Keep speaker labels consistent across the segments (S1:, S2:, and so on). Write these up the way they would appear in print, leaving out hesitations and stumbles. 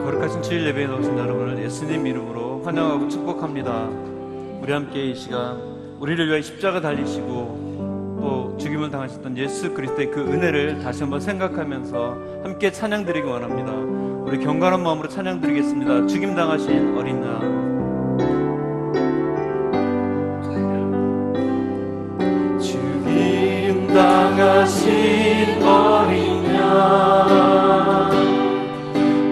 S1: 거룩하신 주일 예배에 나오신 여러분을 예수님 이름으로 환영하고 축복합니다. 우리 함께 이 시간 우리를 위해 십자가 달리시고 또 죽임을 당하셨던 예수 그리스도의 그 은혜를 다시 한번 생각하면서 함께 찬양드리기 원합니다. 우리 경건한 마음으로 찬양드리겠습니다. 죽임 당하신 어린 양. 죽임 당하신 어린 양,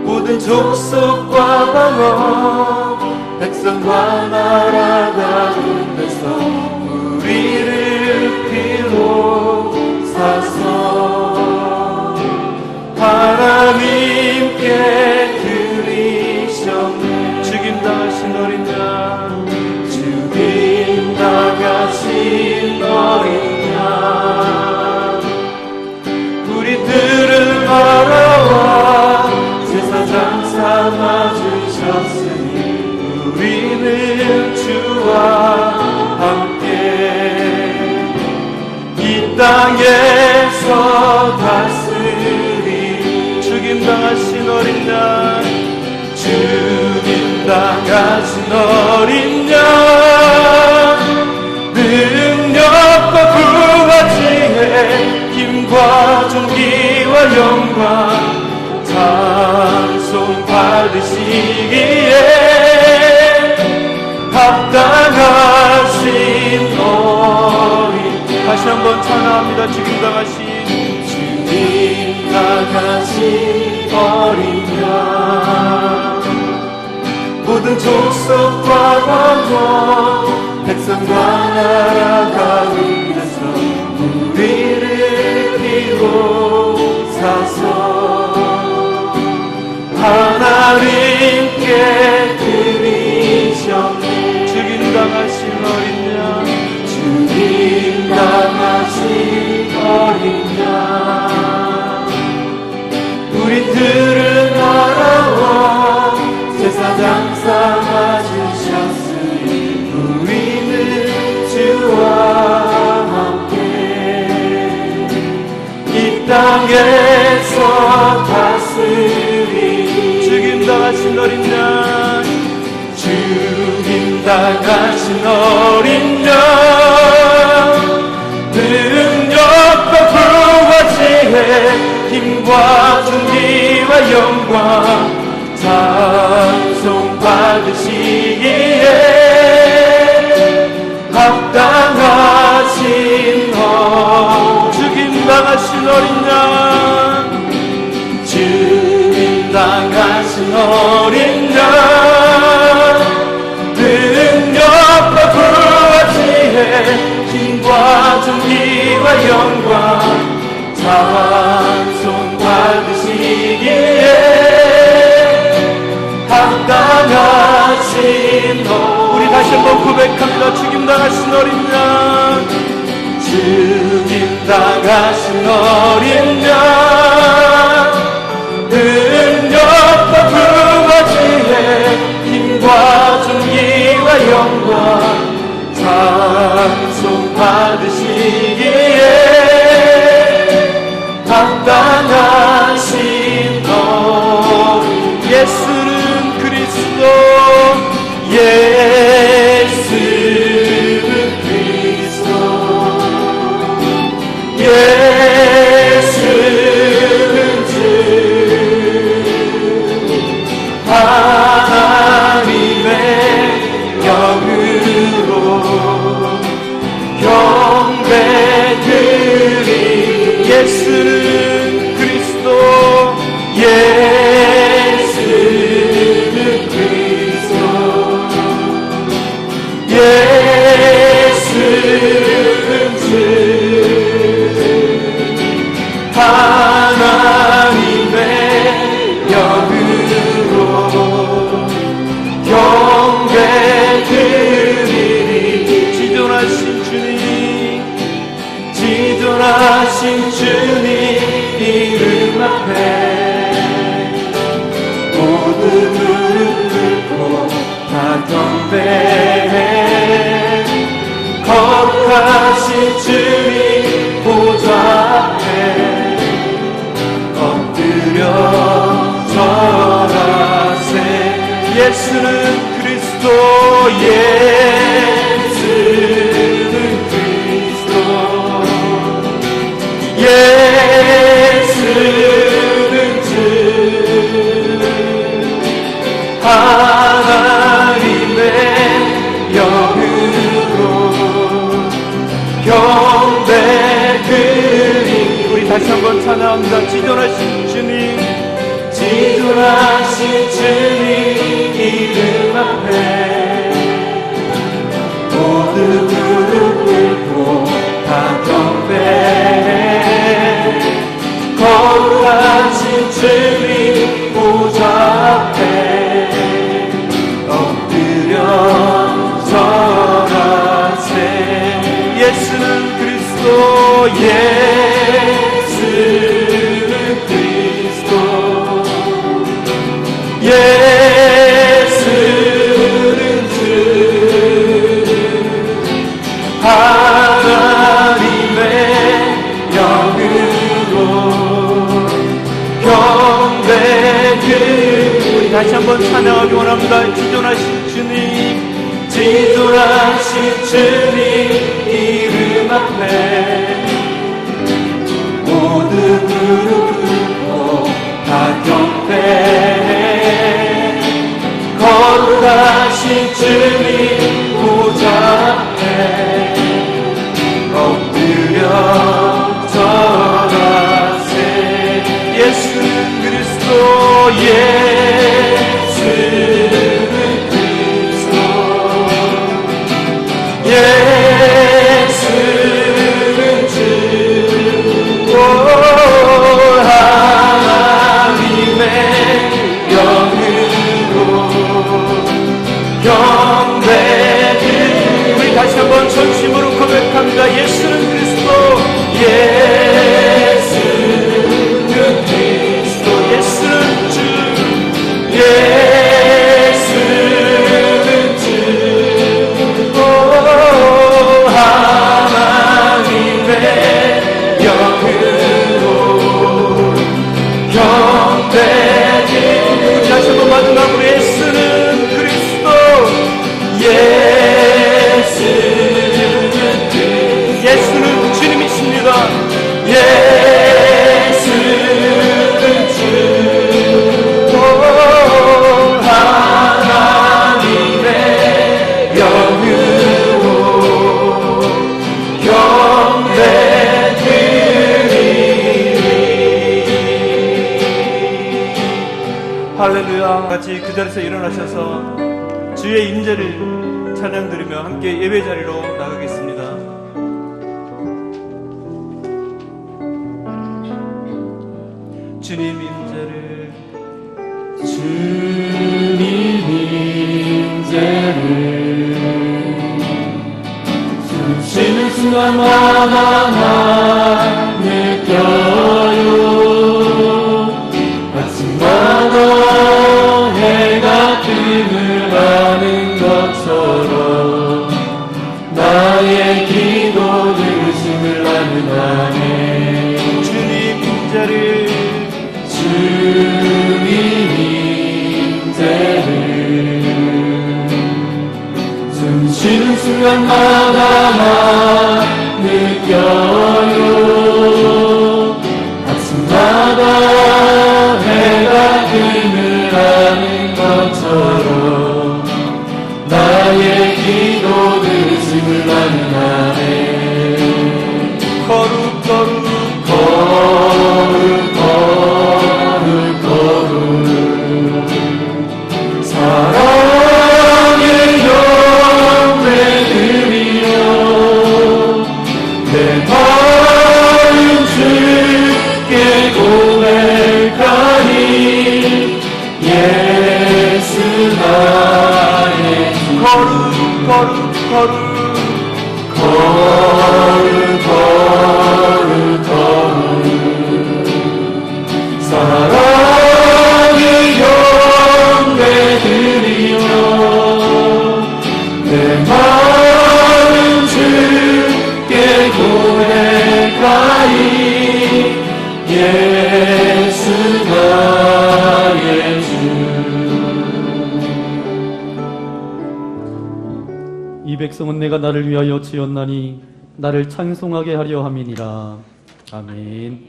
S1: 모든 족속과 방언 백성과 나라 가운데서 우리를 피로 사서 하나님께 드리셨네. 죽임 당하신 어린 양, 죽임 당하신 어린 양, 우리들을 바라와 제사장 삼아주셨으니 우리는 주와 함께 이 땅에서 다스리. 죽임 당하신 어린 양, 죽임 당하신 어린 양, 능력과 부활지혜 힘과 존귀와 영광 찬송 받으시기에 합당하신 어린. 다시 한번 찬양합니다. 죽임 당하신 어린 양, 모든 족속과 방언 백성과 나라 가운데서 우리를 피로 사서 하나님께 드리셨네. 죽임 당하신 어린 양, 죽임 당하신 어린 양, 우리들을 바라와 제사장 삼아주셨으니 우리는 주와 함께 이 땅에서 다스리. 죽임 당하신 어린 양, 죽임 당하신 어린 양, 능력과 부활지혜 힘과 존귀와 영광 찬송 받으시기에 합당하신 죽임 당하신 어린 양, 죽임 당하신 어린 양, 능력과 부활지혜 힘과 존귀와 영광 찬송 받으시기에 합당하신 우리 다시 한번 고백합니다. 죽임 당하신 어린 양, 죽임 당하신 어린 양, 능력과 부활지혜 힘과 존귀와 영광 찬송 받으시기에 합당하신 어린. 예수는 그리스도, 예수는 그리스도, 예수는 주 하나님의 영으로 경배드리. 예수는 그리스도, 예수는 그리스도, 예수는 주 하나님의 영으로 경배드리리. 지존하신 주님, 지존하신 주님 이름 앞에 모두 무릎 꿇고 다 경배해. 거룩하신 주님 보좌 앞에 엎드려 절하. 예수는 그리스도, 예수는 그리스도, 예수는 주 하나님의 영으로 경배드림. 우리 다시 한번 찬양합니다. 지존하신 주님, 지존하신 주님 이름 앞에 모두 무릎 꿇고 다 경배해. 거룩하신 주님 보좌 앞에 엎드려 절하세. 예수는 그리스도, 예수는 그리스도, 예수는 주 하나님의 영으로 경배드리고. 우리 다시 한번 찬양하기 원합니다. 지존하신 주님, 지존하신 주님 이름 앞에 모두 무릎 꿇고 다 경배해. 거룩하신 주님 보좌 앞에 엎드려 절하세. 예수는 그리스도, 예수는 그리스도, 예수는 주 하나님의 영으로 경배드리고. 우리 다시 한번 전심으로 고백합니다. 예수는 그리스도, 예수는 그리스도, 예수는 주, 예수는 주 하나님의 영으로 경배드리고. 다시 한번 마지막으로 예수는 그리스도, 예수는 주님이십니다. 예수는 주 하나님의 영으로 경배드리리. 할렐루야. 같이 그 자리에서 일어나셔서 주의 임재를 찬양드리며 함께 예배 자리로 나가겠습니다. 주님 임재를, 주님 임재를 숨쉬는 순간마다 느껴요. 아침마다 해가 뜸을 하는 것처럼 나의 기도 들으심을 나는 안에. 주님 임재를, 주님 임재를 숨쉬는 순간마다 느껴요. 아침마다 해가 뜸을 하는 것처럼 나의 기도 들으심을 나는 안에. 거룩 거룩 거룩 거룩 거룩 사랑의 경배드리며 내 마음 주께 고백하니. 예수 나의 주. 거룩 거룩 거룩 거룩 거룩 거룩 사랑의 경배드리며 내 마음 주께 고백하니. 예수 나의 주.
S2: 이 백성은 내가 나를 위하여 지었나니 나를 찬송하게 하려 함이니라. 아멘.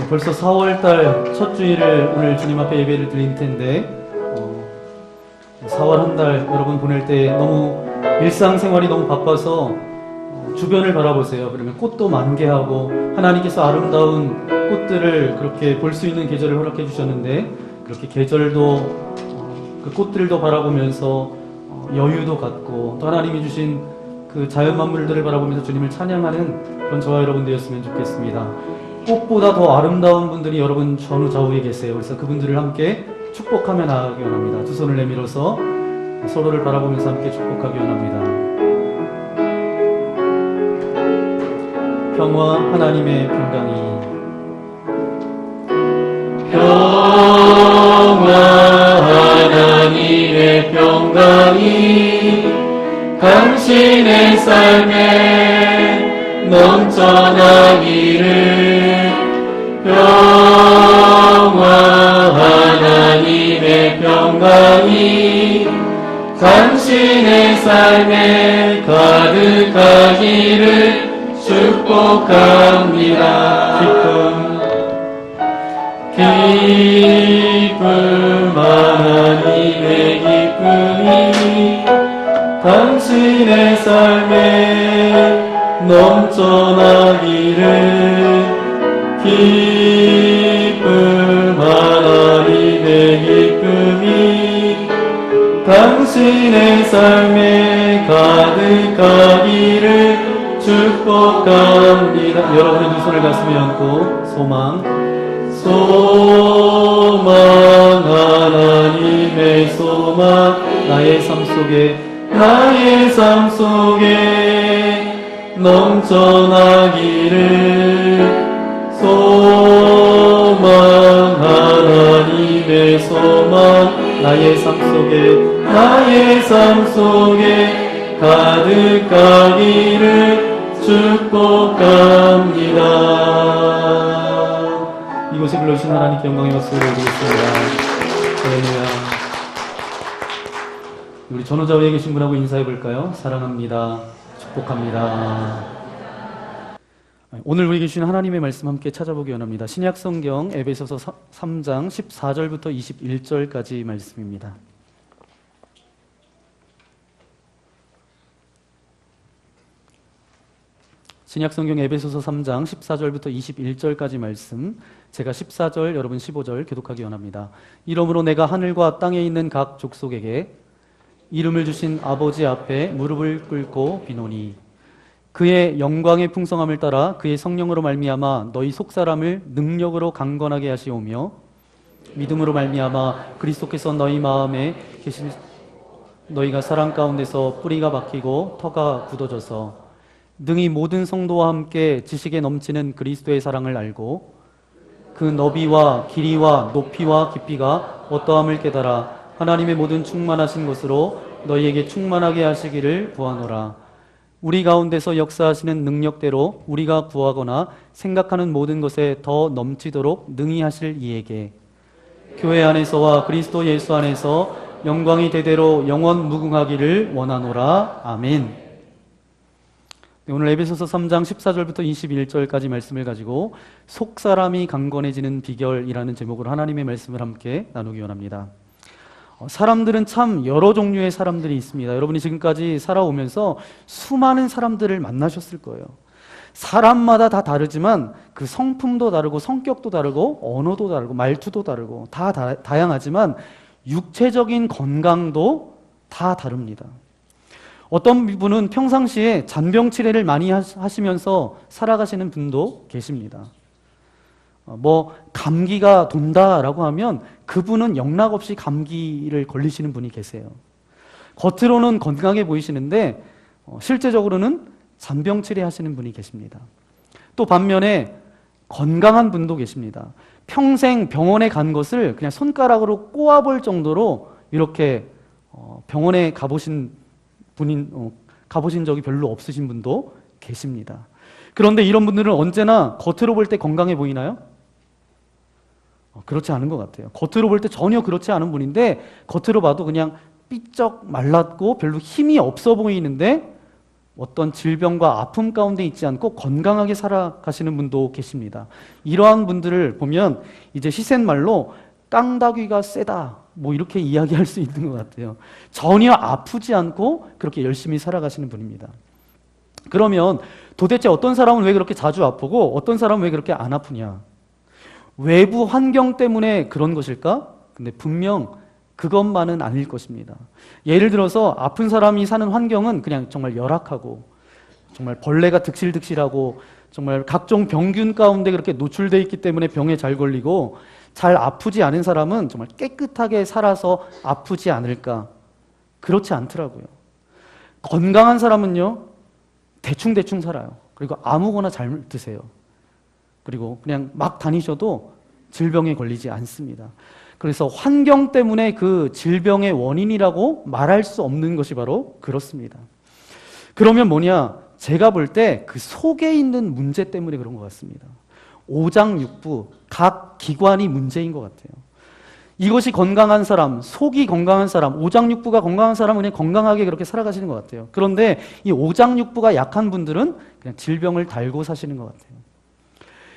S2: 벌써 4월달 첫 주일을 오늘 주님 앞에 예배를 드릴 텐데 4월 한 달 여러분 보낼 때 너무 일상생활이 너무 바빠서 주변을 바라보세요. 그러면 꽃도 만개하고 하나님께서 아름다운 꽃들을 그렇게 볼 수 있는 계절을 허락해 주셨는데 그렇게 계절도 그 꽃들도 바라보면서 여유도 갖고 또 하나님이 주신 그 자연 만물들을 바라보면서 주님을 찬양하는 그런 저와 여러분 되었으면 좋겠습니다. 꽃보다 더 아름다운 분들이 여러분 전후 계세요. 그래서 그분들을 함께 축복하며 나아가기 원합니다. 두 손을 내밀어서 서로를 바라보면서 함께 축복하기 원합니다. 평화 하나님의 평강이
S3: 하나님의 평강이 당신의 삶에 넘쳐나기를 하나님의 평강이 당신의 삶에 가득하기를 축복합니다. 기쁨 하나님의 기쁨이 당신의 삶에 넘쳐나기를 기쁨 하나님의 기쁨이 당신의 삶에 가득하기를 축복합니다. 여러분의 두 손을 가슴에 얹고 소망 하나님의 소망
S2: 나의 삶 속에
S3: 넘쳐나기를 소망 하나님의 소망
S2: 나의 삶 속에
S3: 가득하기를 축복합니다.
S2: 이곳에 불러주신 하나님께 영광의 박수를 드리겠습니다. 할렐루야. 우리 전호자 위에 계신 분하고 인사해 볼까요? 사랑합니다. 축복합니다. 오늘 우리 계신 하나님의 말씀 함께 찾아보기 원합니다. 신약 성경 에베소서 3장 14절부터 21절까지 말씀입니다. 신약 성경 에베소서 3장 14절부터 21절까지 말씀, 제가 14절, 여러분 15절 교독하기 원합니다. 이러므로 내가 하늘과 땅에 있는 각 족속에게 이름을 주신 아버지 앞에 무릎을 꿇고 비노니 그의 영광의 풍성함을 따라 그의 성령으로 말미암아 너희 속사람을 능력으로 강건하게 하시오며 믿음으로 말미암아 그리스도께서 너희 마음에 계신 너희가 사랑 가운데서 뿌리가 박히고 터가 굳어져서 능히 모든 성도와 함께 지식에 넘치는 그리스도의 사랑을 알고 그 너비와 길이와 높이와 깊이가 어떠함을 깨달아 하나님의 모든 충만하신 것으로 너희에게 충만하게 하시기를 구하노라. 우리 가운데서 역사하시는 능력대로 우리가 구하거나 생각하는 모든 것에 더 넘치도록 능히 하실 이에게 교회 안에서와 그리스도 예수 안에서 영광이 대대로 영원 무궁하기를 원하노라. 아멘. 오늘 에베소서 3장 14절부터 21절까지 말씀을 가지고 속사람이 강건해지는 비결이라는 제목으로 하나님의 말씀을 함께 나누기 원합니다. 사람들은 참 여러 종류의 사람들이 있습니다. 여러분이 지금까지 살아오면서 수많은 사람들을 만나셨을 거예요. 사람마다 다 다르지만 그 성품도 다르고 성격도 다르고 언어도 다르고 말투도 다르고 다 다양하지만 육체적인 건강도 다 다릅니다. 어떤 분은 평상시에 잔병 치레를 많이 하시면서 살아가시는 분도 계십니다. 감기가 돈다라고 하면 그분은 영락없이 감기를 걸리시는 분이 계세요. 겉으로는 건강해 보이시는데 실제적으로는 잔병 치레 하시는 분이 계십니다. 또 반면에 건강한 분도 계십니다. 평생 병원에 간 것을 그냥 손가락으로 꼬아볼 정도로 이렇게 병원에 가보신 적이 별로 없으신 분도 계십니다. 그런데 이런 분들은 언제나 겉으로 볼 때 건강해 보이나요? 그렇지 않은 것 같아요. 겉으로 볼 때 전혀 그렇지 않은 분인데 겉으로 봐도 그냥 삐쩍 말랐고 별로 힘이 없어 보이는데 어떤 질병과 아픔 가운데 있지 않고 건강하게 살아가시는 분도 계십니다. 이러한 분들을 보면 이제 시센말로 깡다귀가 세다 뭐 이렇게 이야기할 수 있는 것 같아요. 전혀 아프지 않고 그렇게 열심히 살아가시는 분입니다. 그러면 도대체 어떤 사람은 왜 그렇게 자주 아프고 어떤 사람은 왜 그렇게 안 아프냐? 외부 환경 때문에 그런 것일까? 근데 분명 그것만은 아닐 것입니다. 예를 들어서 아픈 사람이 사는 환경은 그냥 정말 열악하고 정말 벌레가 득실득실하고 정말 각종 병균 가운데 그렇게 노출되어 있기 때문에 병에 잘 걸리고 잘 아프지 않은 사람은 정말 깨끗하게 살아서 아프지 않을까? 그렇지 않더라고요. 건강한 사람은요, 대충대충 살아요. 그리고 아무거나 잘 드세요. 그리고 그냥 막 다니셔도 질병에 걸리지 않습니다. 그래서 환경 때문에 그 질병의 원인이라고 말할 수 없는 것이 바로 그렇습니다. 그러면 뭐냐? 제가 볼 때 그 속에 있는 문제 때문에 그런 것 같습니다. 오장육부, 각 기관이 문제인 것 같아요. 이것이 건강한 사람, 속이 건강한 사람, 오장육부가 건강한 사람은 그냥 건강하게 그렇게 살아가시는 것 같아요. 그런데 이 오장육부가 약한 분들은 그냥 질병을 달고 사시는 것 같아요.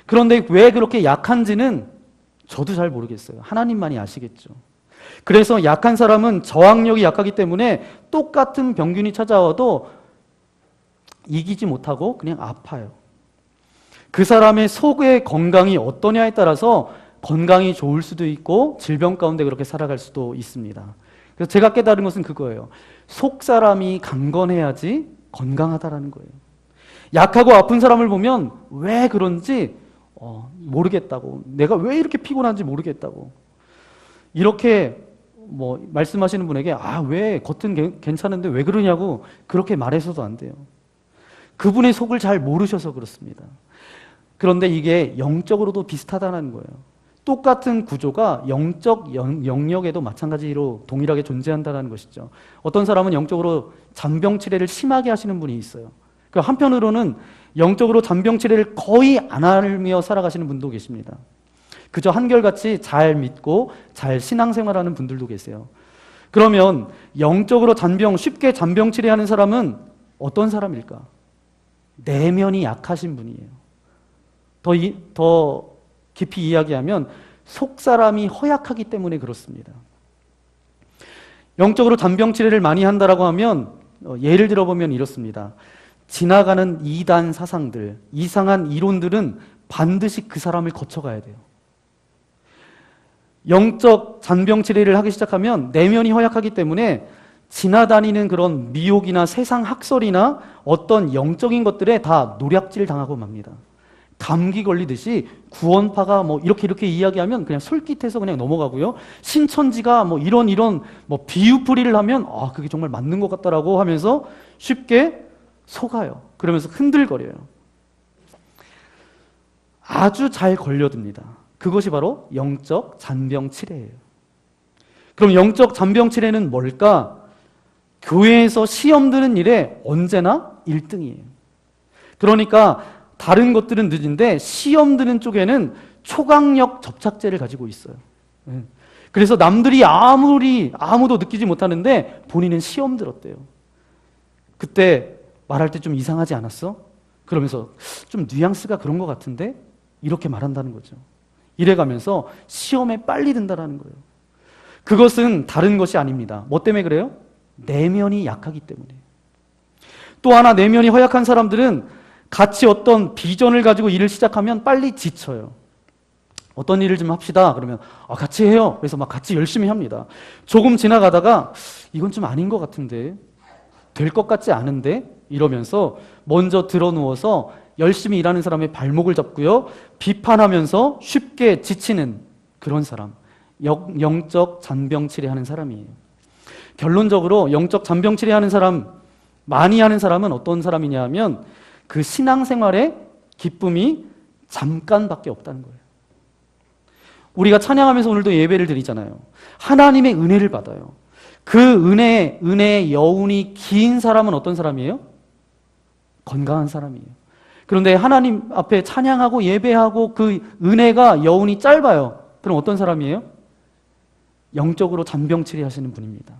S2: 그런데 왜 그렇게 약한지는 저도 잘 모르겠어요. 하나님만이 아시겠죠. 그래서 약한 사람은 저항력이 약하기 때문에 똑같은 병균이 찾아와도 이기지 못하고 그냥 아파요. 그 사람의 속의 건강이 어떠냐에 따라서 건강이 좋을 수도 있고 질병 가운데 그렇게 살아갈 수도 있습니다. 그래서 제가 깨달은 것은 그거예요. 속 사람이 강건해야지 건강하다라는 거예요. 약하고 아픈 사람을 보면 왜 그런지 모르겠다고, 내가 왜 이렇게 피곤한지 모르겠다고, 이렇게 뭐 말씀하시는 분에게 왜 겉은 괜찮은데 왜 그러냐고 그렇게 말해서도 안 돼요. 그분의 속을 잘 모르셔서 그렇습니다. 그런데 이게 영적으로도 비슷하다는 거예요. 똑같은 구조가 영적 영역에도 마찬가지로 동일하게 존재한다는 것이죠. 어떤 사람은 영적으로 잔병 치레를 심하게 하시는 분이 있어요. 한편으로는 영적으로 잔병 치레를 거의 안 하며 살아가시는 분도 계십니다. 그저 한결같이 잘 믿고 잘 신앙생활하는 분들도 계세요. 그러면 영적으로 쉽게 잔병 치레하는 사람은 어떤 사람일까? 내면이 약하신 분이에요. 더 깊이 이야기하면 속 사람이 허약하기 때문에 그렇습니다. 영적으로 잔병 치레를 많이 한다라고 하면 예를 들어보면 이렇습니다. 지나가는 이단 사상들, 이상한 이론들은 반드시 그 사람을 거쳐가야 돼요. 영적 잔병 치레를 하기 시작하면 내면이 허약하기 때문에 지나다니는 그런 미혹이나 세상 학설이나 어떤 영적인 것들에 다 노략질 당하고 맙니다. 감기 걸리듯이 구원파가 이렇게 이야기하면 그냥 솔깃해서 그냥 넘어가고요. 신천지가 이런 비유풀이를 하면 그게 정말 맞는 것 같다라고 하면서 쉽게 속아요. 그러면서 흔들거려요. 아주 잘 걸려듭니다. 그것이 바로 영적 잔병 치레예요. 그럼 영적 잔병 치레는 뭘까? 교회에서 시험 드는 일에 언제나 1등이에요. 그러니까 다른 것들은 늦은데 시험 드는 쪽에는 초강력 접착제를 가지고 있어요. 그래서 남들이 아무도 느끼지 못하는데 본인은 시험 들었대요. 그때 말할 때 좀 이상하지 않았어? 그러면서 좀 뉘앙스가 그런 것 같은데? 이렇게 말한다는 거죠. 이래가면서 시험에 빨리 든다는 거예요. 그것은 다른 것이 아닙니다. 뭐 때문에 그래요? 내면이 약하기 때문에. 또 하나, 내면이 허약한 사람들은 같이 어떤 비전을 가지고 일을 시작하면 빨리 지쳐요. 어떤 일을 좀 합시다. 그러면 같이 해요. 그래서 같이 열심히 합니다. 조금 지나가다가 이건 좀 아닌 것 같은데, 될 것 같지 않은데, 이러면서 먼저 드러누워서 열심히 일하는 사람의 발목을 잡고요, 비판하면서 쉽게 지치는 그런 사람, 영적 잔병 치레하는 사람이에요. 결론적으로 영적 잔병 치레하는 사람, 많이 하는 사람은 어떤 사람이냐 하면 그 신앙생활의 기쁨이 잠깐밖에 없다는 거예요. 우리가 찬양하면서 오늘도 예배를 드리잖아요. 하나님의 은혜를 받아요. 그 은혜의 여운이 긴 사람은 어떤 사람이에요? 건강한 사람이에요. 그런데 하나님 앞에 찬양하고 예배하고 그 은혜가 여운이 짧아요. 그럼 어떤 사람이에요? 영적으로 잔병 치레하시는 분입니다.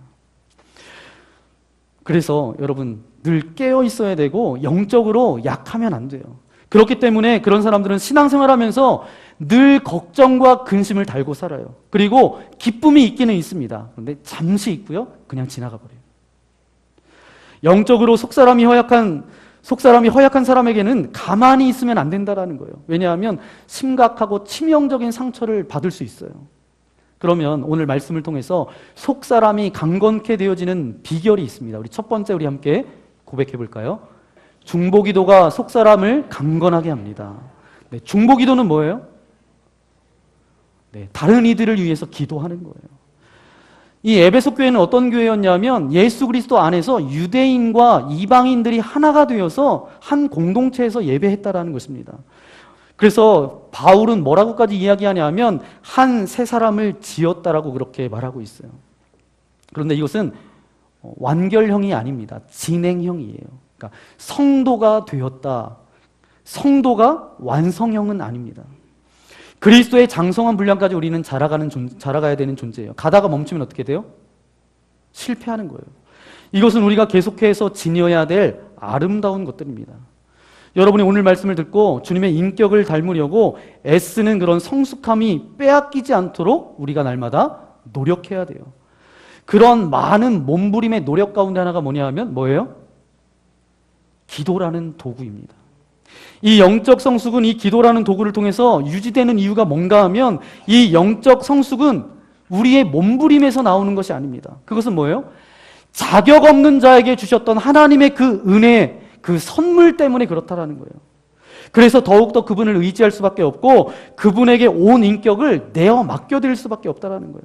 S2: 그래서 여러분 늘 깨어 있어야 되고 영적으로 약하면 안 돼요. 그렇기 때문에 그런 사람들은 신앙생활하면서 늘 걱정과 근심을 달고 살아요. 그리고 기쁨이 있기는 있습니다. 그런데 잠시 있고요, 그냥 지나가 버려요. 영적으로 속사람이 허약한 사람에게는 가만히 있으면 안 된다라는 거예요. 왜냐하면 심각하고 치명적인 상처를 받을 수 있어요. 그러면 오늘 말씀을 통해서 속사람이 강건케 되어지는 비결이 있습니다. 우리 첫 번째 우리 함께 고백해 볼까요? 중보기도가 속사람을 강건하게 합니다. 네, 중보기도는 뭐예요? 네, 다른 이들을 위해서 기도하는 거예요. 이 에베소 교회는 어떤 교회였냐면 예수 그리스도 안에서 유대인과 이방인들이 하나가 되어서 한 공동체에서 예배했다라는 것입니다. 그래서 바울은 뭐라고까지 이야기하냐면 한 세 사람을 지었다라고 그렇게 말하고 있어요. 그런데 이것은 완결형이 아닙니다. 진행형이에요. 그러니까 성도가 되었다. 성도가 완성형은 아닙니다. 그리스도의 장성한 분량까지 우리는 자라가야 되는 존재예요. 가다가 멈추면 어떻게 돼요? 실패하는 거예요. 이것은 우리가 계속해서 지녀야 될 아름다운 것들입니다. 여러분이 오늘 말씀을 듣고 주님의 인격을 닮으려고 애쓰는 그런 성숙함이 빼앗기지 않도록 우리가 날마다 노력해야 돼요. 그런 많은 몸부림의 노력 가운데 하나가 뭐냐 하면 뭐예요? 기도라는 도구입니다. 이 영적 성숙은 이 기도라는 도구를 통해서 유지되는 이유가 뭔가 하면 이 영적 성숙은 우리의 몸부림에서 나오는 것이 아닙니다. 그것은 뭐예요? 자격 없는 자에게 주셨던 하나님의 그 은혜, 그 선물 때문에 그렇다라는 거예요. 그래서 더욱더 그분을 의지할 수밖에 없고 그분에게 온 인격을 내어 맡겨드릴 수밖에 없다라는 거예요.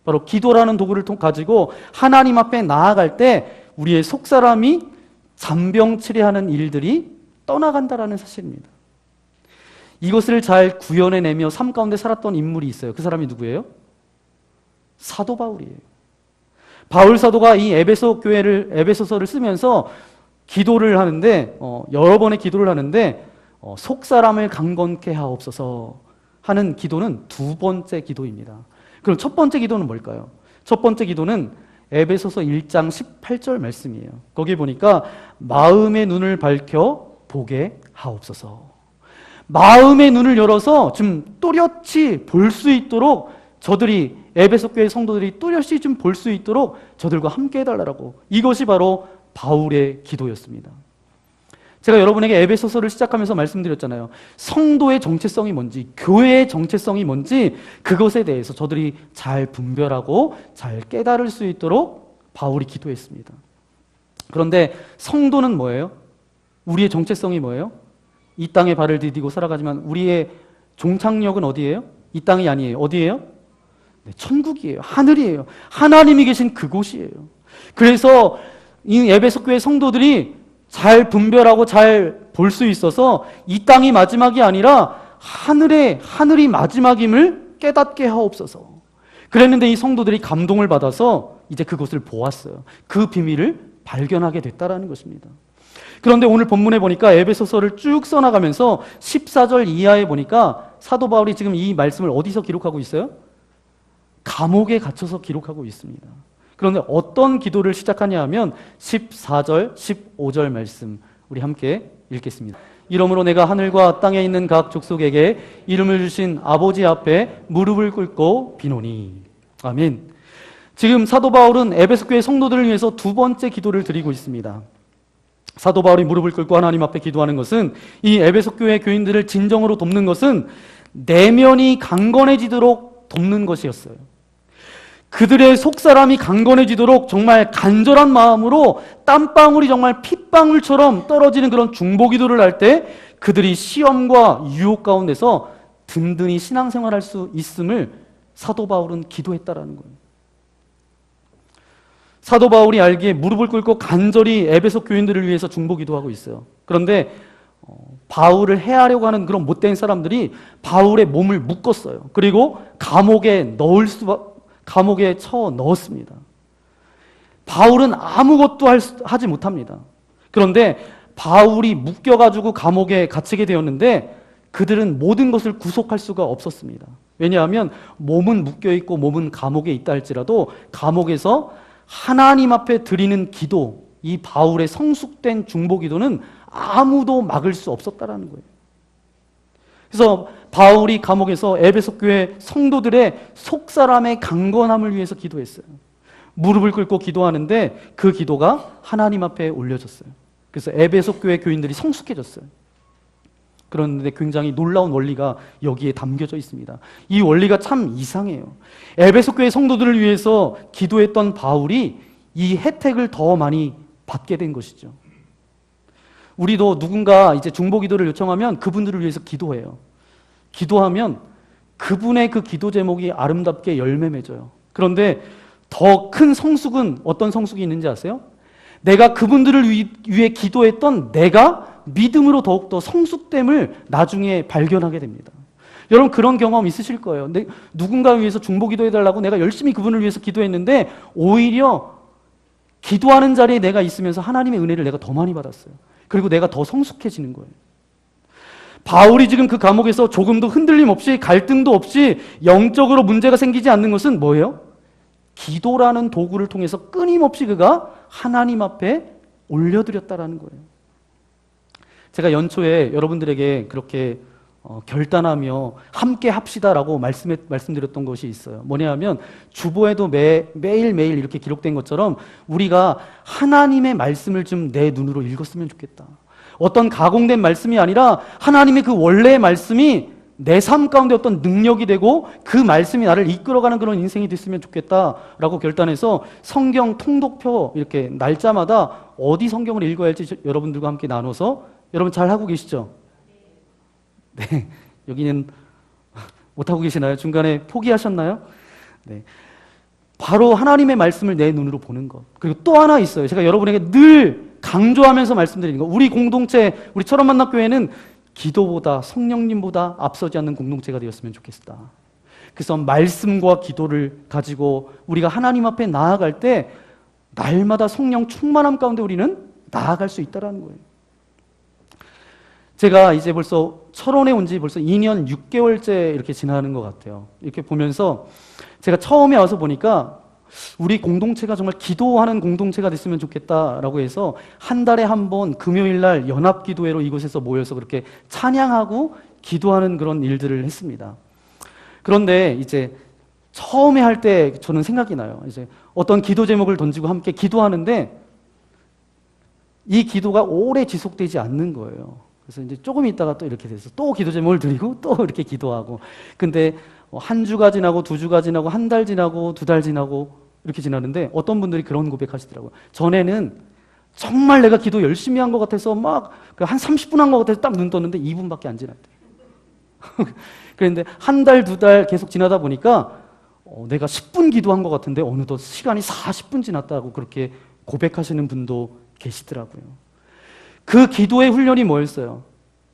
S2: 바로 기도라는 도구를 가지고 하나님 앞에 나아갈 때 우리의 속사람이 잔병치레하는 일들이 떠나간다라는 사실입니다. 이것을 잘 구현해내며 삶 가운데 살았던 인물이 있어요. 그 사람이 누구예요? 사도 바울이에요. 바울 사도가 이 에베소서를 쓰면서 기도를 하는데 여러 번의 기도를 하는데 속사람을 강건케 하옵소서 하는 기도는 두 번째 기도입니다. 그럼 첫 번째 기도는 뭘까요? 첫 번째 기도는 에베소서 1장 18절 말씀이에요. 거기 보니까 마음의 눈을 밝혀 보게 하옵소서. 마음의 눈을 열어서 좀 또렷이 볼 수 있도록 저들이 에베소 교회 성도들이 또렷이 좀 볼 수 있도록 저들과 함께 해달라고. 이것이 바로 바울의 기도였습니다. 제가 여러분에게 에베소서를 시작하면서 말씀드렸잖아요. 성도의 정체성이 뭔지, 교회의 정체성이 뭔지 그것에 대해서 저들이 잘 분별하고 잘 깨달을 수 있도록 바울이 기도했습니다. 그런데 성도는 뭐예요? 우리의 정체성이 뭐예요? 이 땅에 발을 디디고 살아가지만 우리의 종착역은 어디예요? 이 땅이 아니에요. 어디예요? 네, 천국이에요. 하늘이에요. 하나님이 계신 그곳이에요. 그래서 이 에베소 교회 성도들이 잘 분별하고 잘 볼 수 있어서 이 땅이 마지막이 아니라 하늘이 마지막임을 깨닫게 하옵소서. 그랬는데 이 성도들이 감동을 받아서 이제 그것을 보았어요. 그 비밀을 발견하게 됐다라는 것입니다. 그런데 오늘 본문에 보니까 에베소서를 쭉 써나가면서 14절 이하에 보니까 사도 바울이 지금 이 말씀을 어디서 기록하고 있어요? 감옥에 갇혀서 기록하고 있습니다. 그런데 어떤 기도를 시작하냐 하면 14절, 15절 말씀 우리 함께 읽겠습니다. 이러므로 내가 하늘과 땅에 있는 각 족속에게 이름을 주신 아버지 앞에 무릎을 꿇고 비노니. 아멘. 지금 사도 바울은 에베소 교회 성도들을 위해서 두 번째 기도를 드리고 있습니다. 사도 바울이 무릎을 꿇고 하나님 앞에 기도하는 것은 이 에베소 교회 교인들을 진정으로 돕는 것은 내면이 강건해지도록 돕는 것이었어요. 그들의 속사람이 강건해지도록 정말 간절한 마음으로 땀방울이 정말 핏방울처럼 떨어지는 그런 중보기도를 할 때 그들이 시험과 유혹 가운데서 든든히 신앙생활할 수 있음을 사도 바울은 기도했다라는 거예요. 사도 바울이 알기에 무릎을 꿇고 간절히 에베소 교인들을 위해서 중보기도하고 있어요. 그런데 바울을 해하려고 하는 그런 못된 사람들이 바울의 몸을 묶었어요. 그리고 감옥에 쳐 넣었습니다. 바울은 아무것도 하지 못합니다. 그런데 바울이 묶여가지고 감옥에 갇히게 되었는데 그들은 모든 것을 구속할 수가 없었습니다. 왜냐하면 몸은 묶여있고 몸은 감옥에 있다 할지라도 감옥에서 하나님 앞에 드리는 기도, 이 바울의 성숙된 중보 기도는 아무도 막을 수 없었다라는 거예요. 그래서 바울이 감옥에서 에베소 교회 성도들의 속사람의 강건함을 위해서 기도했어요. 무릎을 꿇고 기도하는데 그 기도가 하나님 앞에 올려졌어요. 그래서 에베소 교회 교인들이 성숙해졌어요. 그런데 굉장히 놀라운 원리가 여기에 담겨져 있습니다. 이 원리가 참 이상해요. 에베소 교회 성도들을 위해서 기도했던 바울이 이 혜택을 더 많이 받게 된 것이죠. 우리도 누군가 이제 중보 기도를 요청하면 그분들을 위해서 기도해요. 기도하면 그분의 그 기도 제목이 아름답게 열매 맺어요. 그런데 더 큰 성숙은 어떤 성숙이 있는지 아세요? 내가 그분들을 위해 기도했던 내가 믿음으로 더욱더 성숙됨을 나중에 발견하게 됩니다. 여러분 그런 경험 있으실 거예요. 누군가 위해서 중보 기도해달라고 내가 열심히 그분을 위해서 기도했는데 오히려 기도하는 자리에 내가 있으면서 하나님의 은혜를 내가 더 많이 받았어요. 그리고 내가 더 성숙해지는 거예요. 바울이 지금 그 감옥에서 조금도 흔들림 없이 갈등도 없이 영적으로 문제가 생기지 않는 것은 뭐예요? 기도라는 도구를 통해서 끊임없이 그가 하나님 앞에 올려드렸다라는 거예요. 제가 연초에 여러분들에게 그렇게 결단하며 함께 합시다라고 말씀드렸던 것이 있어요. 뭐냐 하면 주보에도 매일매일 이렇게 기록된 것처럼 우리가 하나님의 말씀을 좀 내 눈으로 읽었으면 좋겠다. 어떤 가공된 말씀이 아니라 하나님의 그 원래의 말씀이 내 삶 가운데 어떤 능력이 되고 그 말씀이 나를 이끌어가는 그런 인생이 됐으면 좋겠다라고 결단해서 성경 통독표 이렇게 날짜마다 어디 성경을 읽어야 할지 여러분들과 함께 나눠서 여러분 잘 하고 계시죠? 네, 여기는 못하고 계시나요? 중간에 포기하셨나요? 네. 바로 하나님의 말씀을 내 눈으로 보는 것. 그리고 또 하나 있어요. 제가 여러분에게 늘 강조하면서 말씀드리는 것. 우리 공동체, 우리 철원 만납교회는 기도보다 성령님보다 앞서지 않는 공동체가 되었으면 좋겠다. 그래서 말씀과 기도를 가지고 우리가 하나님 앞에 나아갈 때 날마다 성령 충만함 가운데 우리는 나아갈 수 있다는 거예요. 제가 이제 벌써 철원에 온 지 벌써 2년 6개월째 이렇게 지나는 것 같아요. 이렇게 보면서 제가 처음에 와서 보니까 우리 공동체가 정말 기도하는 공동체가 됐으면 좋겠다라고 해서 한 달에 한 번 금요일날 연합기도회로 이곳에서 모여서 그렇게 찬양하고 기도하는 그런 일들을 했습니다. 그런데 이제 처음에 할 때 저는 생각이 나요. 이제 어떤 기도 제목을 던지고 함께 기도하는데 이 기도가 오래 지속되지 않는 거예요. 그래서 이제 조금 있다가 또 이렇게 돼서 또 기도 제목을 드리고 또 이렇게 기도하고 근데 한 주가 지나고 두 주가 지나고 한 달 지나고 두 달 지나고 이렇게 지나는데 어떤 분들이 그런 고백하시더라고요. 전에는 정말 내가 기도 열심히 한 것 같아서 막 한 30분 한 것 같아서 딱 눈 떴는데 2분밖에 안 지났대. 그런데 한 달, 두 달 계속 지나다 보니까 내가 10분 기도한 것 같은데 어느덧 시간이 40분 지났다고 그렇게 고백하시는 분도 계시더라고요. 그 기도의 훈련이 뭐였어요?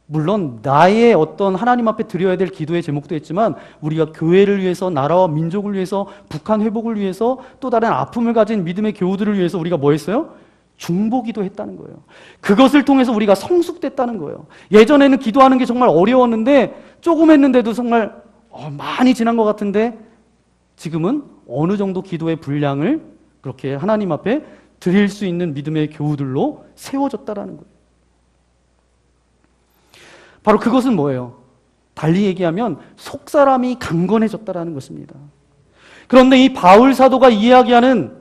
S2: 물론 나의 어떤 하나님 앞에 드려야 될 기도의 제목도 있지만 우리가 교회를 위해서, 나라와 민족을 위해서, 북한 회복을 위해서, 또 다른 아픔을 가진 믿음의 교우들을 위해서 우리가 뭐 했어요? 중보기도 했다는 거예요. 그것을 통해서 우리가 성숙됐다는 거예요. 예전에는 기도하는 게 정말 어려웠는데 조금 했는데도 정말 많이 지난 것 같은데 지금은 어느 정도 기도의 분량을 그렇게 하나님 앞에 드릴 수 있는 믿음의 교우들로 세워졌다라는 거예요. 바로 그것은 뭐예요? 달리 얘기하면 속사람이 강건해졌다라는 것입니다. 그런데 이 바울 사도가 이야기하는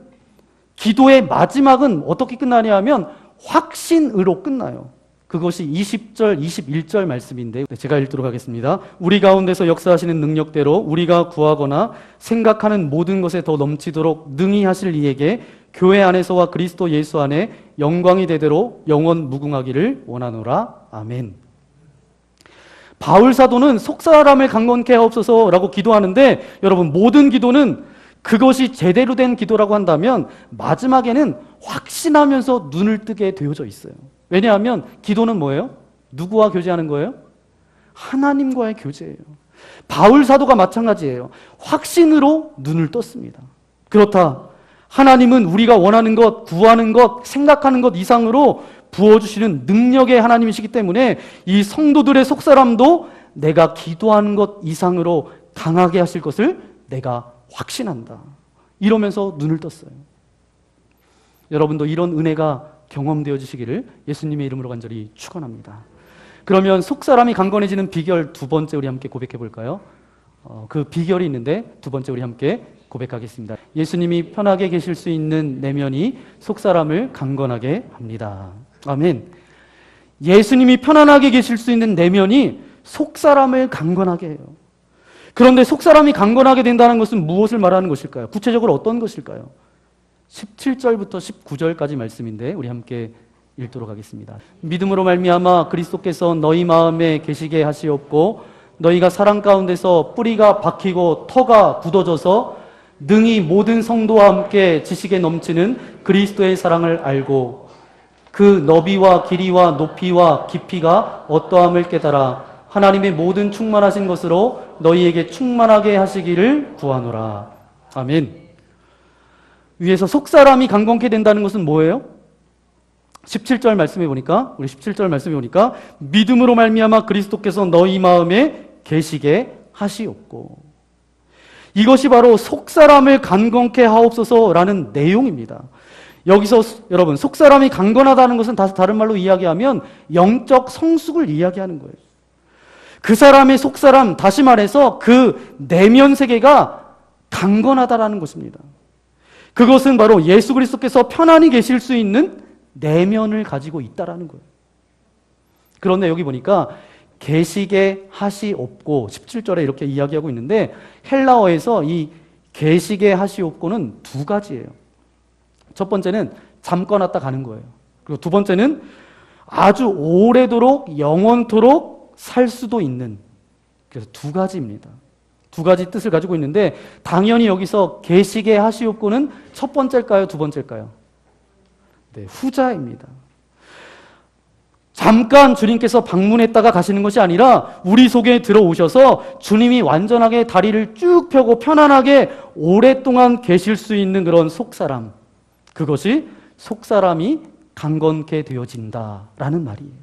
S2: 기도의 마지막은 어떻게 끝나냐 하면 확신으로 끝나요. 그것이 20절, 21절 말씀인데 제가 읽도록 하겠습니다. 우리 가운데서 역사하시는 능력대로 우리가 구하거나 생각하는 모든 것에 더 넘치도록 능히 하실 이에게 교회 안에서와 그리스도 예수 안에 영광이 되도록 영원 무궁하기를 원하노라. 아멘. 바울 사도는 속사람을 강건케 하옵소서라고 기도하는데 여러분 모든 기도는 그것이 제대로 된 기도라고 한다면 마지막에는 확신하면서 눈을 뜨게 되어져 있어요. 왜냐하면 기도는 뭐예요? 누구와 교제하는 거예요? 하나님과의 교제예요. 바울 사도가 마찬가지예요. 확신으로 눈을 떴습니다. 그렇다. 하나님은 우리가 원하는 것, 구하는 것, 생각하는 것 이상으로 부어주시는 능력의 하나님이시기 때문에 이 성도들의 속사람도 내가 기도하는 것 이상으로 강하게 하실 것을 내가 확신한다. 이러면서 눈을 떴어요. 여러분도 이런 은혜가 경험되어지시기를 예수님의 이름으로 간절히 축원합니다. 그러면 속사람이 강건해지는 비결 두 번째 우리 함께 고백해 볼까요? 그 비결이 있는데 두 번째 우리 함께 고백하겠습니다. 예수님이 편하게 계실 수 있는 내면이 속사람을 강건하게 합니다. 아멘. 예수님이 편안하게 계실 수 있는 내면이 속사람을 강건하게 해요. 그런데 속사람이 강건하게 된다는 것은 무엇을 말하는 것일까요? 구체적으로 어떤 것일까요? 17절부터 19절까지 말씀인데 우리 함께 읽도록 하겠습니다. 믿음으로 말미암아 그리스도께서 너희 마음에 계시게 하시옵고 너희가 사랑 가운데서 뿌리가 박히고 터가 굳어져서 능히 모든 성도와 함께 지식에 넘치는 그리스도의 사랑을 알고 그 너비와 길이와 높이와 깊이가 어떠함을 깨달아 하나님의 모든 충만하신 것으로 너희에게 충만하게 하시기를 구하노라. 아멘. 위에서 속사람이 강건케 된다는 것은 뭐예요? 17절 말씀해 보니까 우리 17절 말씀해 보니까 믿음으로 말미암아 그리스도께서 너희 마음에 계시게 하시옵고 이것이 바로 속사람을 강건케 하옵소서라는 내용입니다. 여기서 여러분 속사람이 강건하다는 것은 다른 말로 이야기하면 영적 성숙을 이야기하는 거예요. 그 사람의 속사람, 다시 말해서 그 내면 세계가 강건하다라는 것입니다. 그것은 바로 예수 그리스도께서 편안히 계실 수 있는 내면을 가지고 있다라는 거예요. 그런데 여기 보니까 계시게 하시옵고 17절에 이렇게 이야기하고 있는데 헬라어에서 이 계시게 하시옵고는 두 가지예요. 첫 번째는 잠깐 왔다 가는 거예요. 그리고 두 번째는 아주 오래도록 영원토록 살 수도 있는, 그래서 두 가지입니다. 두 가지 뜻을 가지고 있는데 당연히 여기서 계시게 하시옵고는 첫 번째일까요? 두 번째일까요? 네, 후자입니다. 잠깐 주님께서 방문했다가 가시는 것이 아니라 우리 속에 들어오셔서 주님이 완전하게 다리를 쭉 펴고 편안하게 오랫동안 계실 수 있는 그런 속사람, 그것이 속사람이 강건케 되어진다라는 말이에요.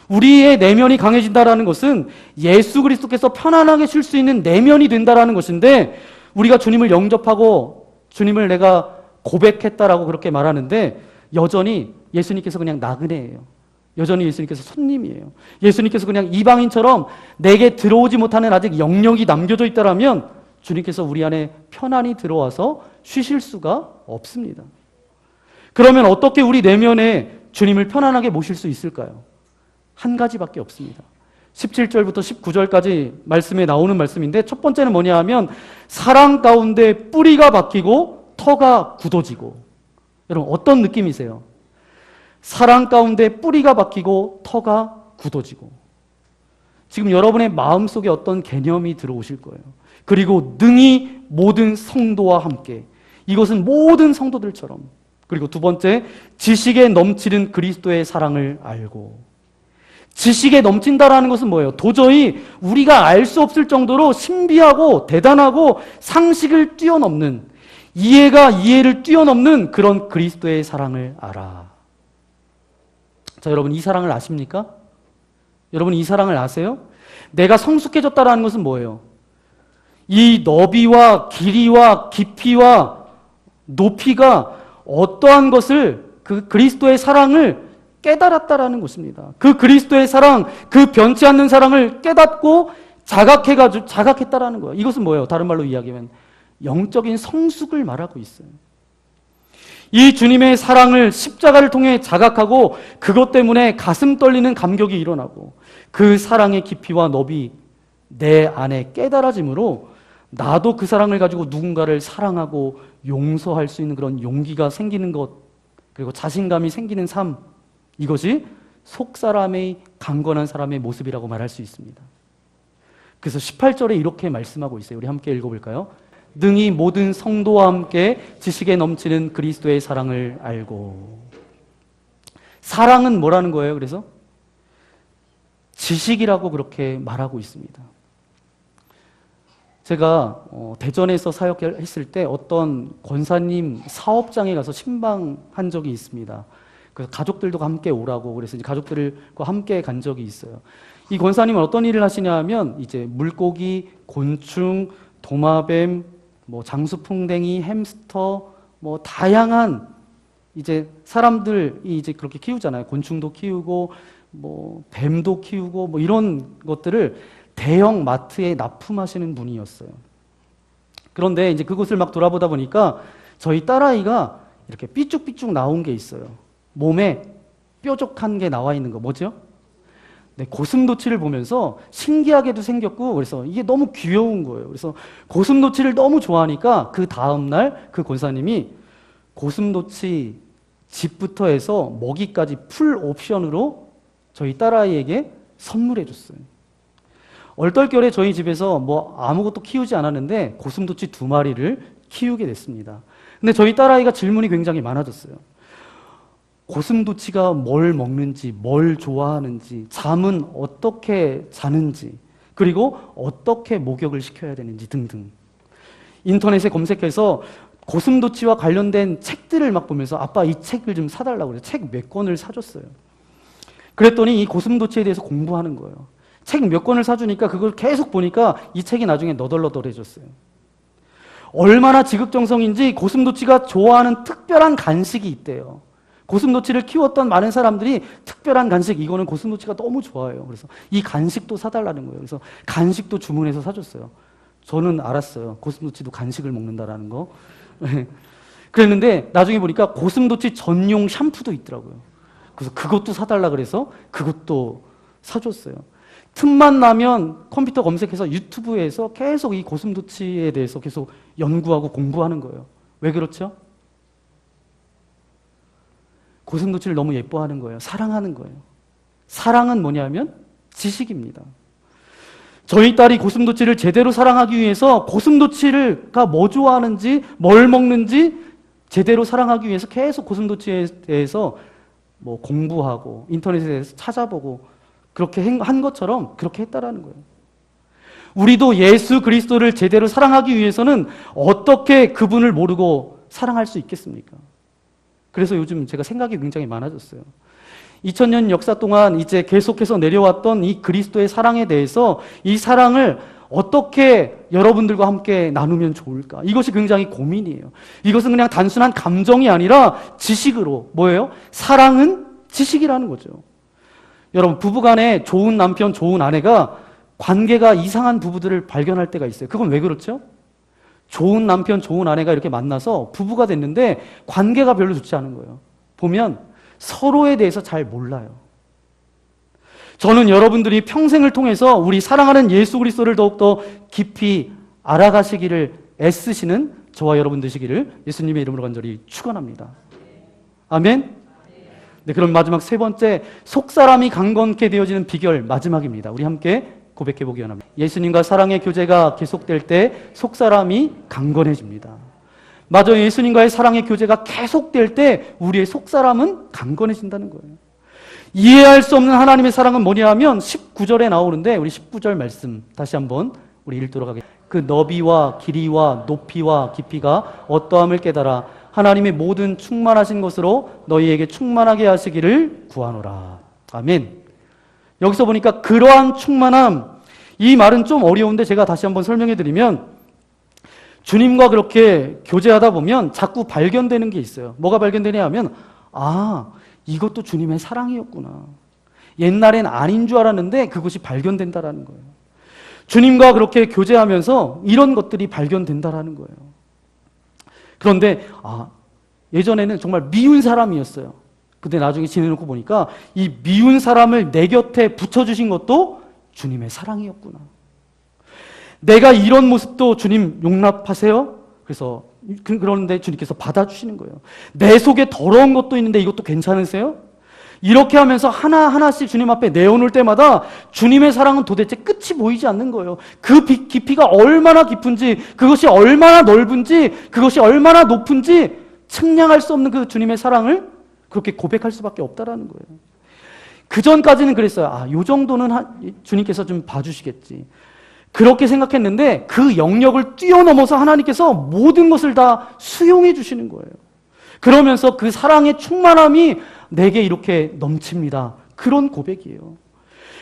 S2: 우리의 내면이 강해진다라는 것은 예수 그리스도께서 편안하게 쉴 수 있는 내면이 된다라는 것인데 우리가 주님을 영접하고 주님을 내가 고백했다라고 그렇게 말하는데 여전히 예수님께서 그냥 나그네예요. 여전히 예수님께서 손님이에요. 예수님께서 그냥 이방인처럼 내게 들어오지 못하는 아직 영역이 남겨져 있다라면 주님께서 우리 안에 편안히 들어와서 쉬실 수가 없습니다. 그러면 어떻게 우리 내면에 주님을 편안하게 모실 수 있을까요? 한 가지밖에 없습니다. 17절부터 19절까지 말씀에 나오는 말씀인데 첫 번째는 뭐냐 하면 사랑 가운데 뿌리가 박히고 터가 굳어지고. 여러분 어떤 느낌이세요? 사랑 가운데 뿌리가 박히고 터가 굳어지고. 지금 여러분의 마음속에 어떤 개념이 들어오실 거예요. 그리고 능히 모든 성도와 함께. 이것은 모든 성도들처럼. 그리고 두 번째, 지식에 넘치는 그리스도의 사랑을 알고. 지식에 넘친다라는 것은 뭐예요? 도저히 우리가 알 수 없을 정도로 신비하고 대단하고 상식을 뛰어넘는, 이해가 이해를 뛰어넘는 그런 그리스도의 사랑을 알아. 자, 여러분 이 사랑을 아십니까? 여러분 이 사랑을 아세요? 내가 성숙해졌다라는 것은 뭐예요? 이 너비와 길이와 깊이와 높이가 어떠한 것을 그 그리스도의 사랑을 깨달았다라는 것입니다. 그 그리스도의 사랑, 그 변치 않는 사랑을 깨닫고 자각했다라는 거예요. 이것은 뭐예요? 다른 말로 이야기하면 영적인 성숙을 말하고 있어요. 이 주님의 사랑을 십자가를 통해 자각하고 그것 때문에 가슴 떨리는 감격이 일어나고 그 사랑의 깊이와 너비 내 안에 깨달아짐으로 나도 그 사랑을 가지고 누군가를 사랑하고 용서할 수 있는 그런 용기가 생기는 것, 그리고 자신감이 생기는 삶, 이것이 속사람의 강건한 사람의 모습이라고 말할 수 있습니다. 그래서 18절에 이렇게 말씀하고 있어요. 우리 함께 읽어볼까요? 능히 모든 성도와 함께 지식에 넘치는 그리스도의 사랑을 알고. 사랑은 뭐라는 거예요? 그래서 지식이라고 그렇게 말하고 있습니다. 제가 대전에서 사역했을 때 어떤 권사님 사업장에 가서 신방한 적이 있습니다. 그래서 가족들도 함께 오라고 그래서 가족들과 함께 간 적이 있어요. 이 권사님은 어떤 일을 하시냐 하면 이제 물고기, 곤충, 도마뱀, 장수풍뎅이, 햄스터, 다양한 이제 사람들이 이제 그렇게 키우잖아요. 곤충도 키우고 뭐 뱀도 키우고 뭐 이런 것들을 대형 마트에 납품하시는 분이었어요. 그런데 이제 그곳을 막 돌아보다 보니까 저희 딸아이가 이렇게 삐쭉삐쭉 나온 게 있어요. 몸에 뾰족한 게 나와 있는 거 뭐죠? 네, 고슴도치를 보면서 신기하게도 생겼고 그래서 이게 너무 귀여운 거예요. 그래서 고슴도치를 너무 좋아하니까 그 다음날 그 권사님이 고슴도치 집부터 해서 먹이까지 풀 옵션으로 저희 딸아이에게 선물해 줬어요. 얼떨결에 저희 집에서 뭐 아무것도 키우지 않았는데 고슴도치 2마리를 키우게 됐습니다. 근데 저희 딸아이가 질문이 굉장히 많아졌어요. 고슴도치가 뭘 먹는지, 뭘 좋아하는지, 잠은 어떻게 자는지, 그리고 어떻게 목욕을 시켜야 되는지 등등. 인터넷에 검색해서 고슴도치와 관련된 책들을 막 보면서 아빠 이 책을 좀 사달라고 그래서 책 몇 권을 사줬어요. 그랬더니 이 고슴도치에 대해서 공부하는 거예요. 책 몇 권을 사주니까 그걸 계속 보니까 이 책이 나중에 너덜너덜해졌어요. 얼마나 지극정성인지 고슴도치가 좋아하는 특별한 간식이 있대요. 고슴도치를 키웠던 많은 사람들이 특별한 간식, 이거는 고슴도치가 너무 좋아해요. 그래서 이 간식도 사달라는 거예요. 그래서 간식도 주문해서 사줬어요. 저는 알았어요. 고슴도치도 간식을 먹는다라는 거. 그랬는데 나중에 보니까 고슴도치 전용 샴푸도 있더라고요. 그래서 그것도 사달라 그래서 그것도 사줬어요. 틈만 나면 컴퓨터 검색해서 유튜브에서 계속 이 고슴도치에 대해서 계속 연구하고 공부하는 거예요. 왜 그렇죠? 고슴도치를 너무 예뻐하는 거예요. 사랑하는 거예요. 사랑은 뭐냐면 지식입니다. 저희 딸이 고슴도치를 제대로 사랑하기 위해서 고슴도치가 뭐 좋아하는지 뭘 먹는지 제대로 사랑하기 위해서 계속 고슴도치에 대해서 뭐 공부하고 인터넷에서 찾아보고 그렇게 한 것처럼 그렇게 했다라는 거예요. 우리도 예수 그리스도를 제대로 사랑하기 위해서는 어떻게 그분을 모르고 사랑할 수 있겠습니까? 그래서 요즘 제가 생각이 굉장히 많아졌어요. 2000년 역사 동안 이제 계속해서 내려왔던 이 그리스도의 사랑에 대해서 이 사랑을 어떻게 여러분들과 함께 나누면 좋을까? 이것이 굉장히 고민이에요. 이것은 그냥 단순한 감정이 아니라 지식으로, 뭐예요? 사랑은 지식이라는 거죠. 여러분, 부부간에 좋은 남편, 좋은 아내가 관계가 이상한 부부들을 발견할 때가 있어요. 그건 왜 그렇죠? 좋은 남편, 좋은 아내가 이렇게 만나서 부부가 됐는데 관계가 별로 좋지 않은 거예요. 보면 서로에 대해서 잘 몰라요. 저는 여러분들이 평생을 통해서 우리 사랑하는 예수 그리스도를 더욱더 깊이 알아가시기를 애쓰시는 저와 여러분 되시기를 예수님의 이름으로 간절히 축원합니다. 아멘. 네, 그럼 마지막 세 번째, 속사람이 강건케 되어지는 비결 마지막입니다. 우리 함께 고백해 보기 원합니다. 예수님과 사랑의 교제가 계속될 때 속사람이 강건해집니다. 맞아요. 예수님과의 사랑의 교제가 계속될 때 우리의 속사람은 강건해진다는 거예요. 이해할 수 없는 하나님의 사랑은 뭐냐 하면 19절에 나오는데 우리 19절 말씀 다시 한번 우리 읽도록 하겠습니다. 그 너비와 길이와 높이와 깊이가 어떠함을 깨달아 하나님의 모든 충만하신 것으로 너희에게 충만하게 하시기를 구하노라. 아멘. 여기서 보니까 그러한 충만함, 이 말은 좀 어려운데 제가 다시 한번 설명해 드리면 주님과 그렇게 교제하다 보면 자꾸 발견되는 게 있어요. 뭐가 발견되냐 하면 이것도 주님의 사랑이었구나. 옛날엔 아닌 줄 알았는데 그것이 발견된다라는 거예요. 주님과 그렇게 교제하면서 이런 것들이 발견된다라는 거예요. 그런데 예전에는 정말 미운 사람이었어요. 근데 나중에 지내놓고 보니까 이 미운 사람을 내 곁에 붙여주신 것도 주님의 사랑이었구나. 내가 이런 모습도 주님 용납하세요? 그래서 그러는데 주님께서 받아주시는 거예요. 내 속에 더러운 것도 있는데 이것도 괜찮으세요? 이렇게 하면서 하나하나씩 주님 앞에 내어놓을 때마다 주님의 사랑은 도대체 끝이 보이지 않는 거예요. 그 깊이가 얼마나 깊은지, 그것이 얼마나 넓은지, 그것이 얼마나 높은지 측량할 수 없는 그 주님의 사랑을 그렇게 고백할 수밖에 없다라는 거예요. 그 전까지는 그랬어요. 요 정도는 주님께서 좀 봐주시겠지. 그렇게 생각했는데 그 영역을 뛰어넘어서 하나님께서 모든 것을 다 수용해 주시는 거예요. 그러면서 그 사랑의 충만함이 내게 이렇게 넘칩니다. 그런 고백이에요.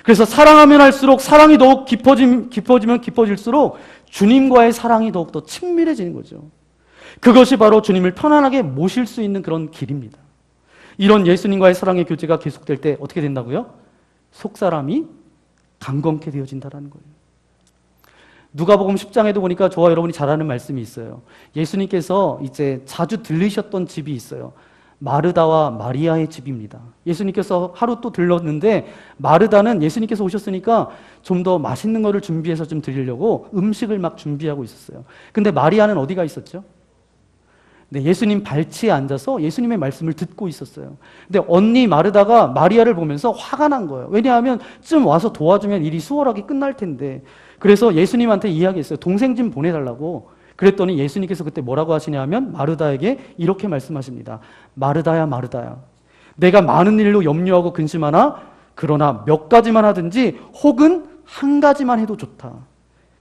S2: 그래서 사랑하면 할수록 사랑이 더욱 깊어지면 깊어질수록 주님과의 사랑이 더욱 더 친밀해지는 거죠. 그것이 바로 주님을 편안하게 모실 수 있는 그런 길입니다. 이런 예수님과의 사랑의 교제가 계속될 때 어떻게 된다고요? 속사람이 강건케 되어진다는 거예요. 누가복음 10장에도 보니까 저와 여러분이 잘 아는 말씀이 있어요. 예수님께서 이제 자주 들르셨던 집이 있어요. 마르다와 마리아의 집입니다. 예수님께서 하루 또 들렀는데 마르다는 예수님께서 오셨으니까 좀 더 맛있는 거를 준비해서 좀 드리려고 음식을 막 준비하고 있었어요. 근데 마리아는 어디가 있었죠? 네, 예수님 발치에 앉아서 예수님의 말씀을 듣고 있었어요. 근데 언니 마르다가 마리아를 보면서 화가 난 거예요. 왜냐하면 좀 와서 도와주면 일이 수월하게 끝날 텐데. 그래서 예수님한테 이야기했어요. 동생 좀 보내달라고. 그랬더니 예수님께서 그때 뭐라고 하시냐 하면 마르다에게 이렇게 말씀하십니다. 마르다야 마르다야, 내가 많은 일로 염려하고 근심하나 그러나 몇 가지만 하든지 혹은 한 가지만 해도 좋다.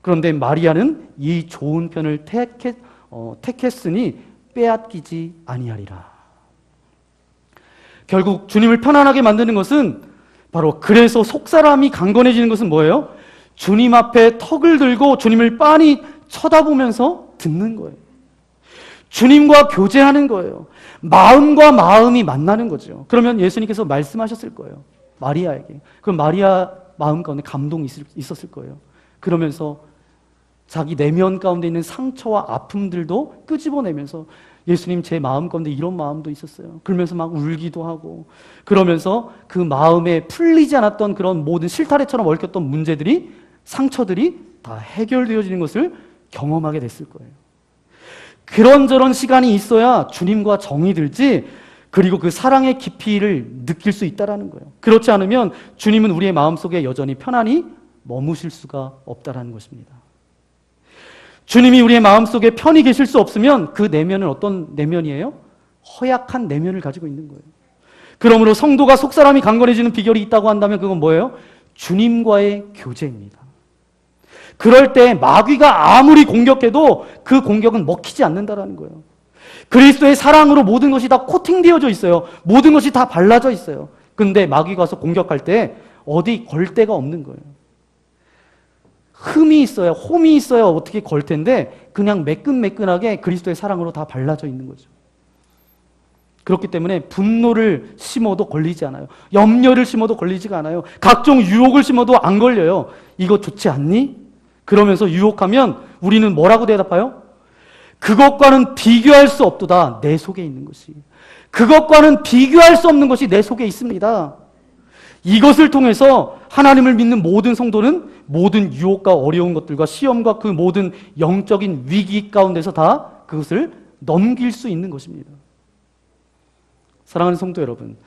S2: 그런데 마리아는 이 좋은 편을 택했으니 빼앗기지 아니하리라. 결국 주님을 편안하게 만드는 것은 바로, 그래서 속사람이 강건해지는 것은 뭐예요? 주님 앞에 턱을 들고 주님을 빤히 쳐다보면서 듣는 거예요. 주님과 교제하는 거예요. 마음과 마음이 만나는 거죠. 그러면 예수님께서 말씀하셨을 거예요. 마리아에게. 그럼 마리아 마음 가운데 감동이 있었을 거예요. 그러면서 자기 내면 가운데 있는 상처와 아픔들도 끄집어내면서, 예수님 제 마음 가운데 이런 마음도 있었어요. 그러면서 막 울기도 하고, 그러면서 그 마음에 풀리지 않았던 그런 모든 실타래처럼 얽혔던 문제들이, 상처들이 다 해결되어지는 것을 경험하게 됐을 거예요. 그런저런 시간이 있어야 주님과 정이 들지, 그리고 그 사랑의 깊이를 느낄 수 있다는 거예요. 그렇지 않으면 주님은 우리의 마음속에 여전히 편안히 머무실 수가 없다는 것입니다. 주님이 우리의 마음속에 편히 계실 수 없으면 그 내면은 어떤 내면이에요? 허약한 내면을 가지고 있는 거예요. 그러므로 성도가 속사람이 강건해지는 비결이 있다고 한다면 그건 뭐예요? 주님과의 교제입니다. 그럴 때 마귀가 아무리 공격해도 그 공격은 먹히지 않는다는 거예요. 그리스도의 사랑으로 모든 것이 다 코팅되어져 있어요. 모든 것이 다 발라져 있어요. 근데 마귀가 와서 공격할 때 어디 걸 데가 없는 거예요. 흠이 있어야, 홈이 있어야 어떻게 걸 텐데 그냥 매끈매끈하게 그리스도의 사랑으로 다 발라져 있는 거죠. 그렇기 때문에 분노를 심어도 걸리지 않아요. 염려를 심어도 걸리지가 않아요. 각종 유혹을 심어도 안 걸려요. 이거 좋지 않니? 그러면서 유혹하면 우리는 뭐라고 대답해요? 그것과는 비교할 수 없도다. 내 속에 있는 것이. 그것과는 비교할 수 없는 것이 내 속에 있습니다. 이것을 통해서 하나님을 믿는 모든 성도는 모든 유혹과 어려운 것들과 시험과 그 모든 영적인 위기 가운데서 다 그것을 넘길 수 있는 것입니다. 사랑하는 성도 여러분,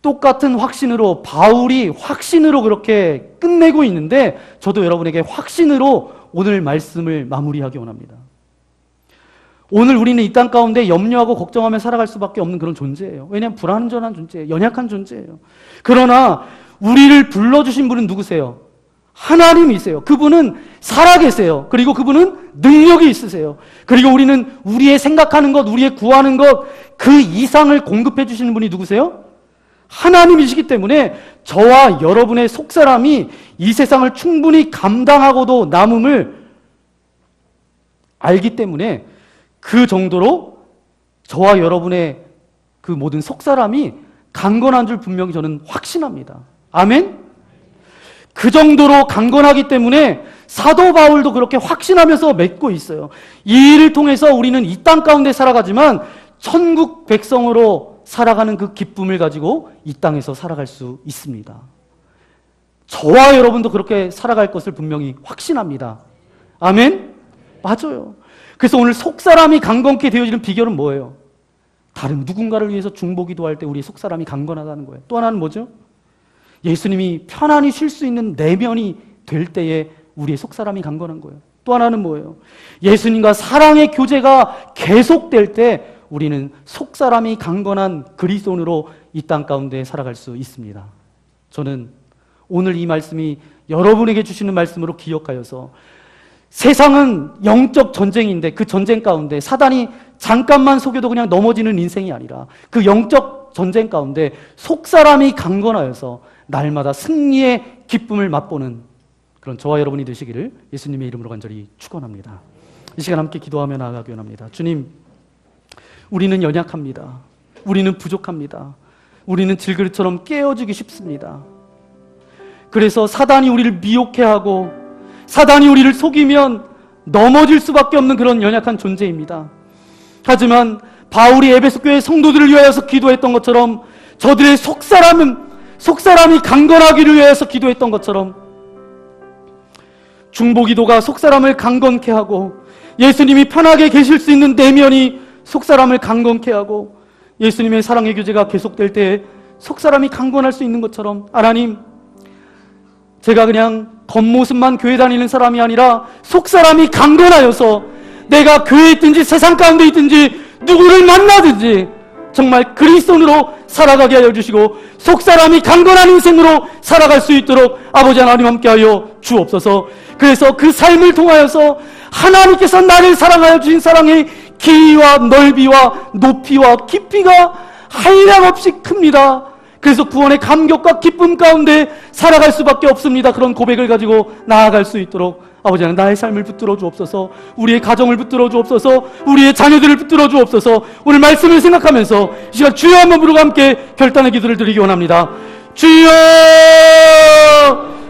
S2: 똑같은 확신으로, 바울이 확신으로 그렇게 끝내고 있는데 저도 여러분에게 확신으로 오늘 말씀을 마무리하기 원합니다. 오늘 우리는 이 땅 가운데 염려하고 걱정하며 살아갈 수밖에 없는 그런 존재예요. 왜냐하면 불완전한 존재예요. 연약한 존재예요. 그러나 우리를 불러주신 분은 누구세요? 하나님이세요. 그분은 살아계세요. 그리고 그분은 능력이 있으세요. 그리고 우리는 우리의 생각하는 것, 우리의 구하는 것, 그 이상을 공급해 주시는 분이 누구세요? 하나님이시기 때문에 저와 여러분의 속사람이 이 세상을 충분히 감당하고도 남음을 알기 때문에 그 정도로 저와 여러분의 그 모든 속사람이 강건한 줄 분명히 저는 확신합니다. 아멘? 그 정도로 강건하기 때문에 사도 바울도 그렇게 확신하면서 맺고 있어요. 이 일을 통해서 우리는 이 땅 가운데 살아가지만 천국 백성으로 살아가는 그 기쁨을 가지고 이 땅에서 살아갈 수 있습니다. 저와 여러분도 그렇게 살아갈 것을 분명히 확신합니다. 아멘? 맞아요. 그래서 오늘 속사람이 강건케 되어지는 비결은 뭐예요? 다른 누군가를 위해서 중보기도할 때 우리의 속사람이 강건하다는 거예요. 또 하나는 뭐죠? 예수님이 편안히 쉴 수 있는 내면이 될 때에 우리의 속사람이 강건한 거예요. 또 하나는 뭐예요? 예수님과 사랑의 교제가 계속될 때 우리는 속사람이 강건한 그리스도인으로 이 땅 가운데 살아갈 수 있습니다. 저는 오늘 이 말씀이 여러분에게 주시는 말씀으로 기억하여서 세상은 영적 전쟁인데 그 전쟁 가운데 사단이 잠깐만 속여도 그냥 넘어지는 인생이 아니라 그 영적 전쟁 가운데 속사람이 강건하여서 날마다 승리의 기쁨을 맛보는 그런 저와 여러분이 되시기를 예수님의 이름으로 간절히 축원합니다. 이 시간 함께 기도하며 나아가기 원합니다. 주님, 우리는 연약합니다. 우리는 부족합니다. 우리는 질그릇처럼 깨어지기 쉽습니다. 그래서 사단이 우리를 미혹해하고 사단이 우리를 속이면 넘어질 수밖에 없는 그런 연약한 존재입니다. 하지만 바울이 에베소 교회 성도들을 위하여서 기도했던 것처럼 저들의 속사람이 강건하기를 위해서 기도했던 것처럼 중보기도가 속사람을 강건케 하고 예수님이 편하게 계실 수 있는 내면이 속사람을 강건케 하고 예수님의 사랑의 교제가 계속될 때 속사람이 강건할 수 있는 것처럼 하나님, 제가 그냥 겉모습만 교회 다니는 사람이 아니라 속사람이 강건하여서 내가 교회에 있든지 세상 가운데 있든지 누구를 만나든지 정말 그리스도인으로 살아가게 하여 주시고 속사람이 강건한 인생으로 살아갈 수 있도록 아버지 하나님 함께하여 주옵소서. 그래서 그 삶을 통하여서 하나님께서 나를 사랑하여 주신 사랑의 길이와 넓이와 높이와 깊이가 한량없이 큽니다. 그래서 구원의 감격과 기쁨 가운데 살아갈 수밖에 없습니다. 그런 고백을 가지고 나아갈 수 있도록 아버지 하나님 나의 삶을 붙들어 주옵소서. 우리의 가정을 붙들어 주옵소서. 우리의 자녀들을 붙들어 주옵소서. 오늘 말씀을 생각하면서 이 시간 주여 한번 부르고 함께 결단의 기도를 드리기 원합니다. 주여!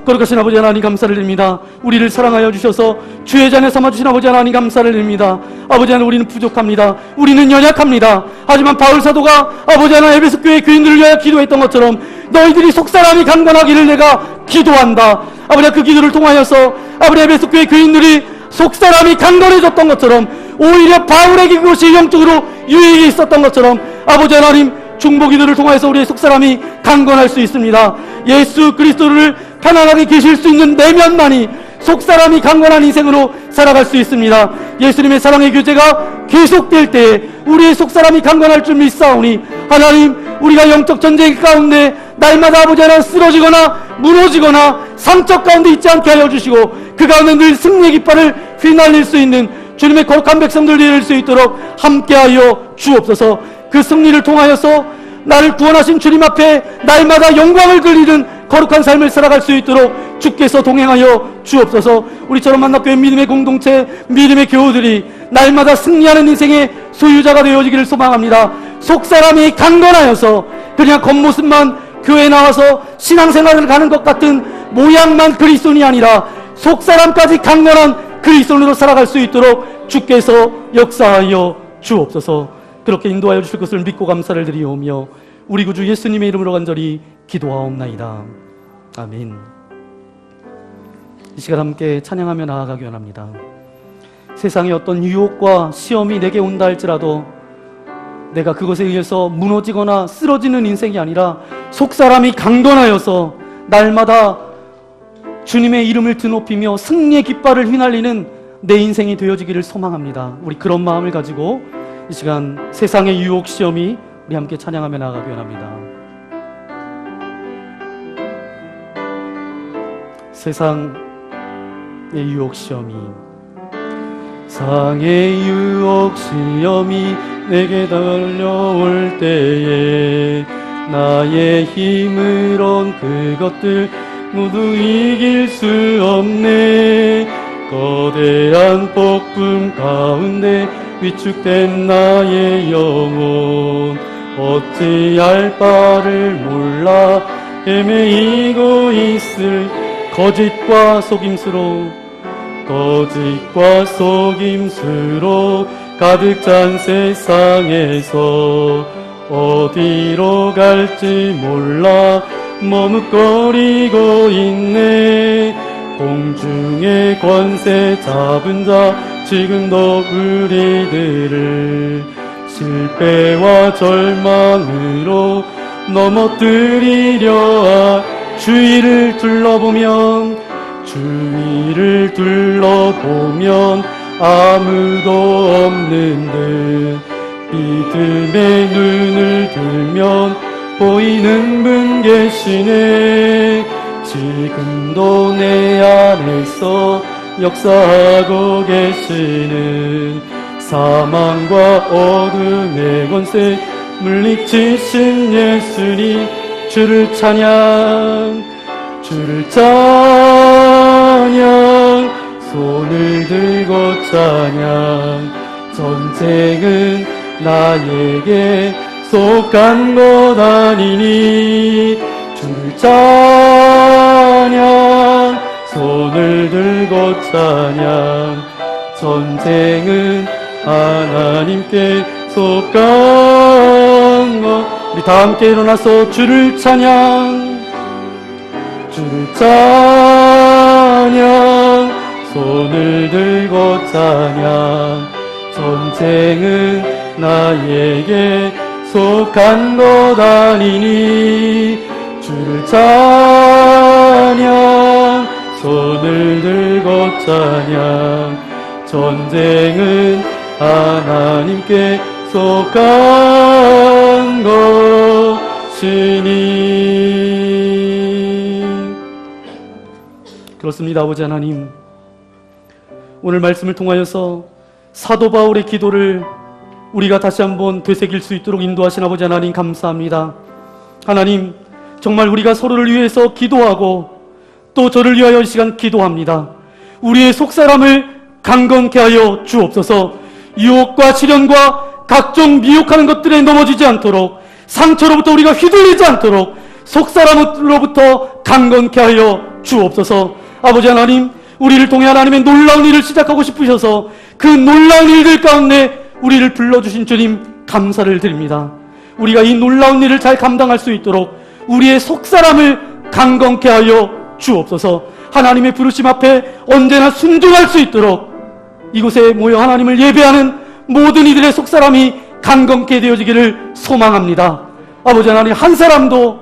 S2: 거룩하신 아버지 하나님 감사를 드립니다. 우리를 사랑하여 주셔서 주의 자녀 삼아주신 아버지 하나님 감사를 드립니다. 아버지 하나님 우리는 부족합니다. 우리는 연약합니다. 하지만 바울 사도가 아버지 하나님 에베소 교회 교인들을 위하여 기도했던 것처럼 너희들이 속사람이 강건하기를 내가 기도한다. 아버지 그 기도를 통하여서 아버지 에베소 교회 교인들이 속사람이 강건해졌던 것처럼 오히려 바울에게 그것이 영적으로 유익이 있었던 것처럼 아버지 하나님 중보기도를 통해서 우리의 속사람이 강건할 수 있습니다. 예수 그리스도를 편안하게 계실 수 있는 내면만이 속사람이 강건한 인생으로 살아갈 수 있습니다. 예수님의 사랑의 교제가 계속될 때에 우리의 속사람이 강건할 줄 믿사오니 하나님, 우리가 영적 전쟁 가운데 날마다 아버지 하나님 쓰러지거나 무너지거나 상처 가운데 있지 않게 하여 주시고 그 가운데 늘 승리의 깃발을 휘날릴 수 있는 주님의 거룩한 백성들 되릴 수 있도록 함께하여 주옵소서. 그 승리를 통하여서 나를 구원하신 주님 앞에 날마다 영광을 돌리는 거룩한 삶을 살아갈 수 있도록 주께서 동행하여 주옵소서. 우리처럼 만나교회 믿음의 공동체, 믿음의 교우들이 날마다 승리하는 인생의 소유자가 되어지기를 소망합니다. 속사람이 강건하여서 그냥 겉모습만 교회에 나와서 신앙생활을 가는 것 같은 모양만 그리스도인이 아니라 속사람까지 강건한 그리스도인으로 살아갈 수 있도록 주께서 역사하여 주옵소서. 그렇게 인도하여 주실 것을 믿고 감사를 드리오며 우리 구주 예수님의 이름으로 간절히 기도하옵나이다. 아멘. 이 시간 함께 찬양하며 나아가기 원합니다. 세상의 어떤 유혹과 시험이 내게 온다 할지라도 내가 그것에 의해서 무너지거나 쓰러지는 인생이 아니라 속사람이 강건하여서 날마다 주님의 이름을 드높이며 승리의 깃발을 휘날리는 내 인생이 되어지기를 소망합니다. 우리 그런 마음을 가지고 이 시간 세상의 유혹 시험이 우리 함께 찬양하며 나아가기 원합니다. 세상의 유혹 시험이 상의 유혹 시험이 내게 달려올 때에 나의 힘으론 그것들 모두 이길 수 없네. 거대한 폭풍 가운데 위축된 나의 영혼 어찌할 바를 몰라 헤매이고 있을 거짓과 속임수로 가득 찬 세상에서 어디로 갈지 몰라 머뭇거리고 있네. 공중의 권세 잡은 자 지금도 우리들을 실패와 절망으로 넘어뜨리려 주위를 둘러보면 아무도 없는 듯 믿음의 눈을 들면 보이는 분 계시네. 지금도 내 안에서 역사하고 계시는 사망과 어둠의 권세 물리치신 예수님 주를 찬양 손을 들고 찬양. 전쟁은 나에게
S3: 속한 것 아니니 주를 찬양 손을 들고 찬양 전쟁은 하나님께 속한 것 우리 다 함께 일어나서 주를 찬양 주를 찬양 손을 들고 찬양 전쟁은 나에게 속한 것 아니니 주를 찬양 손을 들고 찬양 전쟁은 하나님께 속한 것이니. 그렇습니다. 아버지 하나님, 오늘 말씀을 통하여서 사도 바울의 기도를 우리가 다시 한번 되새길 수 있도록 인도하신 아버지 하나님 감사합니다. 하나님, 정말 우리가 서로를 위해서 기도하고 또 저를 위하여 이 시간 기도합니다. 우리의 속사람을 강건케 하여 주옵소서. 유혹과 시련과 각종 미혹하는 것들에 넘어지지 않도록, 상처로부터 우리가 휘둘리지 않도록 속사람으로부터 강건케 하여 주옵소서. 아버지 하나님, 우리를 통해 하나님의 놀라운 일을 시작하고 싶으셔서 그 놀라운 일들 가운데 우리를 불러주신 주님 감사를 드립니다. 우리가 이 놀라운 일을 잘 감당할 수 있도록 우리의 속사람을 강건케 하여 주옵소서. 하나님의 부르심 앞에 언제나 순종할 수 있도록 이곳에 모여 하나님을 예배하는 모든 이들의 속사람이 강건케 되어지기를 소망합니다. 아버지 하나님, 한 사람도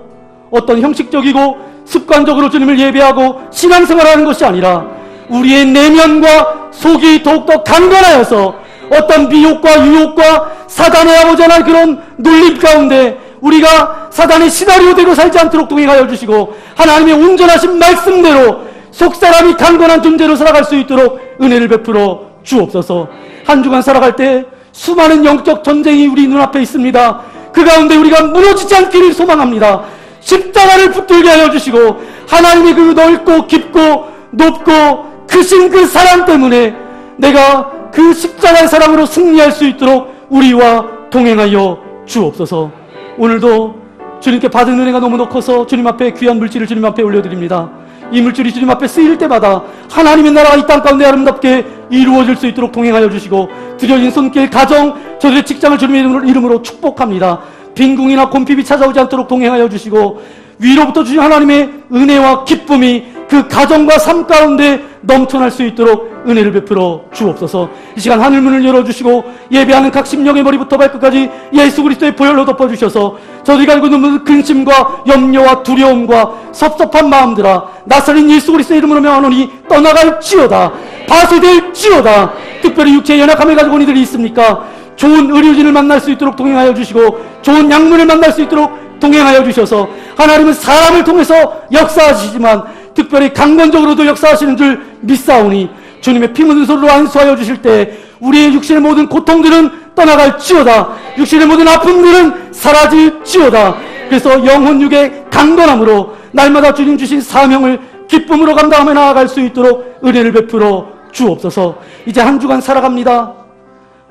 S3: 어떤 형식적이고 습관적으로 주님을 예배하고 신앙생활하는 것이 아니라 우리의 내면과 속이 더욱더 강건하여서 어떤 미혹과 유혹과 사단의 아버지 하나님 그런 놀림 가운데 우리가 사단의 시나리오 되고 살지 않도록 동행하여 주시고 하나님의 온전하신 말씀대로 속사람이 강건한 존재로 살아갈 수 있도록 은혜를 베풀어 주옵소서. 한 주간 살아갈 때 수많은 영적 전쟁이 우리 눈앞에 있습니다. 그 가운데 우리가 무너지지 않기를 소망합니다. 십자가를 붙들게 하여 주시고 하나님의 그 넓고 깊고 높고 크신 그 사랑 때문에 내가 그 십자가의 사랑으로 승리할 수 있도록 우리와 동행하여 주옵소서. 오늘도 주님께 받은 은혜가 너무나 커서 주님 앞에 귀한 물질을 주님 앞에 올려드립니다. 이 물질이 주님 앞에 쓰일 때마다 하나님의 나라가 이 땅 가운데 아름답게 이루어질 수 있도록 동행하여 주시고 드려진 손길, 가정, 저들의 직장을 주님의 이름으로 축복합니다. 빈궁이나 곤핍이 찾아오지 않도록 동행하여 주시고 위로부터 주신 하나님의 은혜와 기쁨이 그 가정과 삶 가운데 넘쳐날 수 있도록 은혜를 베풀어 주옵소서. 이 시간 하늘문을 열어주시고 예배하는 각 심령의 머리부터 발끝까지 예수 그리스도의 보혈로 덮어주셔서 저들이 알고 있는 근심과 염려와 두려움과 섭섭한 마음들아 나사렛 예수 그리스도의 이름으로 명하노니 떠나갈지어다. 파쇄될지어다. 특별히 육체의 연약함을 가지고 온 이들이 있습니까? 좋은 의료진을 만날 수 있도록 동행하여 주시고 좋은 약물을 만날 수 있도록 동행하여 주셔서 하나님은 사람을 통해서 역사하시지만 특별히 강건적으로도 역사하시는 줄 믿사오니 주님의 피 묻은 손으로 안수하여 주실 때 우리의 육신의 모든 고통들은 떠나갈지어다. 육신의 모든 아픔들은 사라질지어다. 그래서 영혼 육의 강건함으로 날마다 주님 주신 사명을 기쁨으로 감당하며 나아갈 수 있도록 은혜를 베풀어 주옵소서. 이제 한 주간 살아갑니다.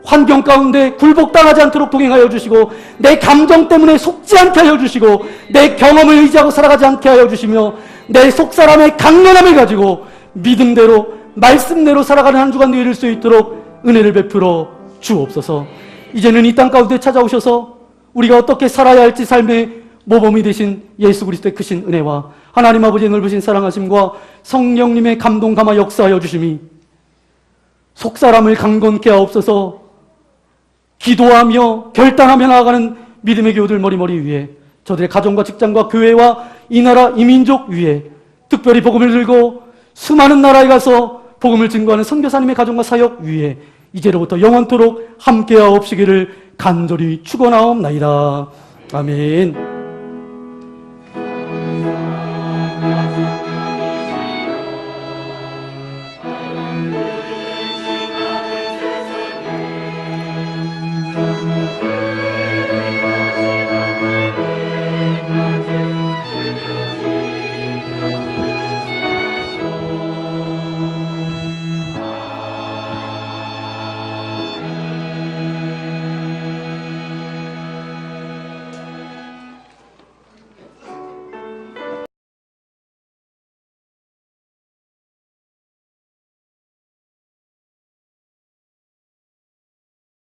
S3: 환경 가운데 굴복당하지 않도록 동행하여 주시고 내 감정 때문에 속지 않게 하여 주시고 내 경험을 의지하고 살아가지 않게 하여 주시며 내 속사람의 강건함을 가지고 믿음대로 말씀대로 살아가는 한 주간 되어질 수 있도록 은혜를 베풀어 주옵소서. 이제는 이 땅 가운데 찾아오셔서 우리가 어떻게 살아야 할지 삶의 모범이 되신 예수 그리스도의 크신 은혜와 하나님 아버지의 넓으신 사랑하심과 성령님의 감동 감화 역사하여 주심이 속사람을 강건케 하옵소서. 기도하며 결단하며 나아가는 믿음의 교우들 머리머리 위에 저들의 가정과 직장과 교회와 이 나라 이 민족 위에 특별히 복음을 들고 수많은 나라에 가서 복음을 증거하는 선교사님의 가정과 사역 위에 이제로부터 영원토록 함께하옵시기를 간절히 축원하옵나이다. 아멘.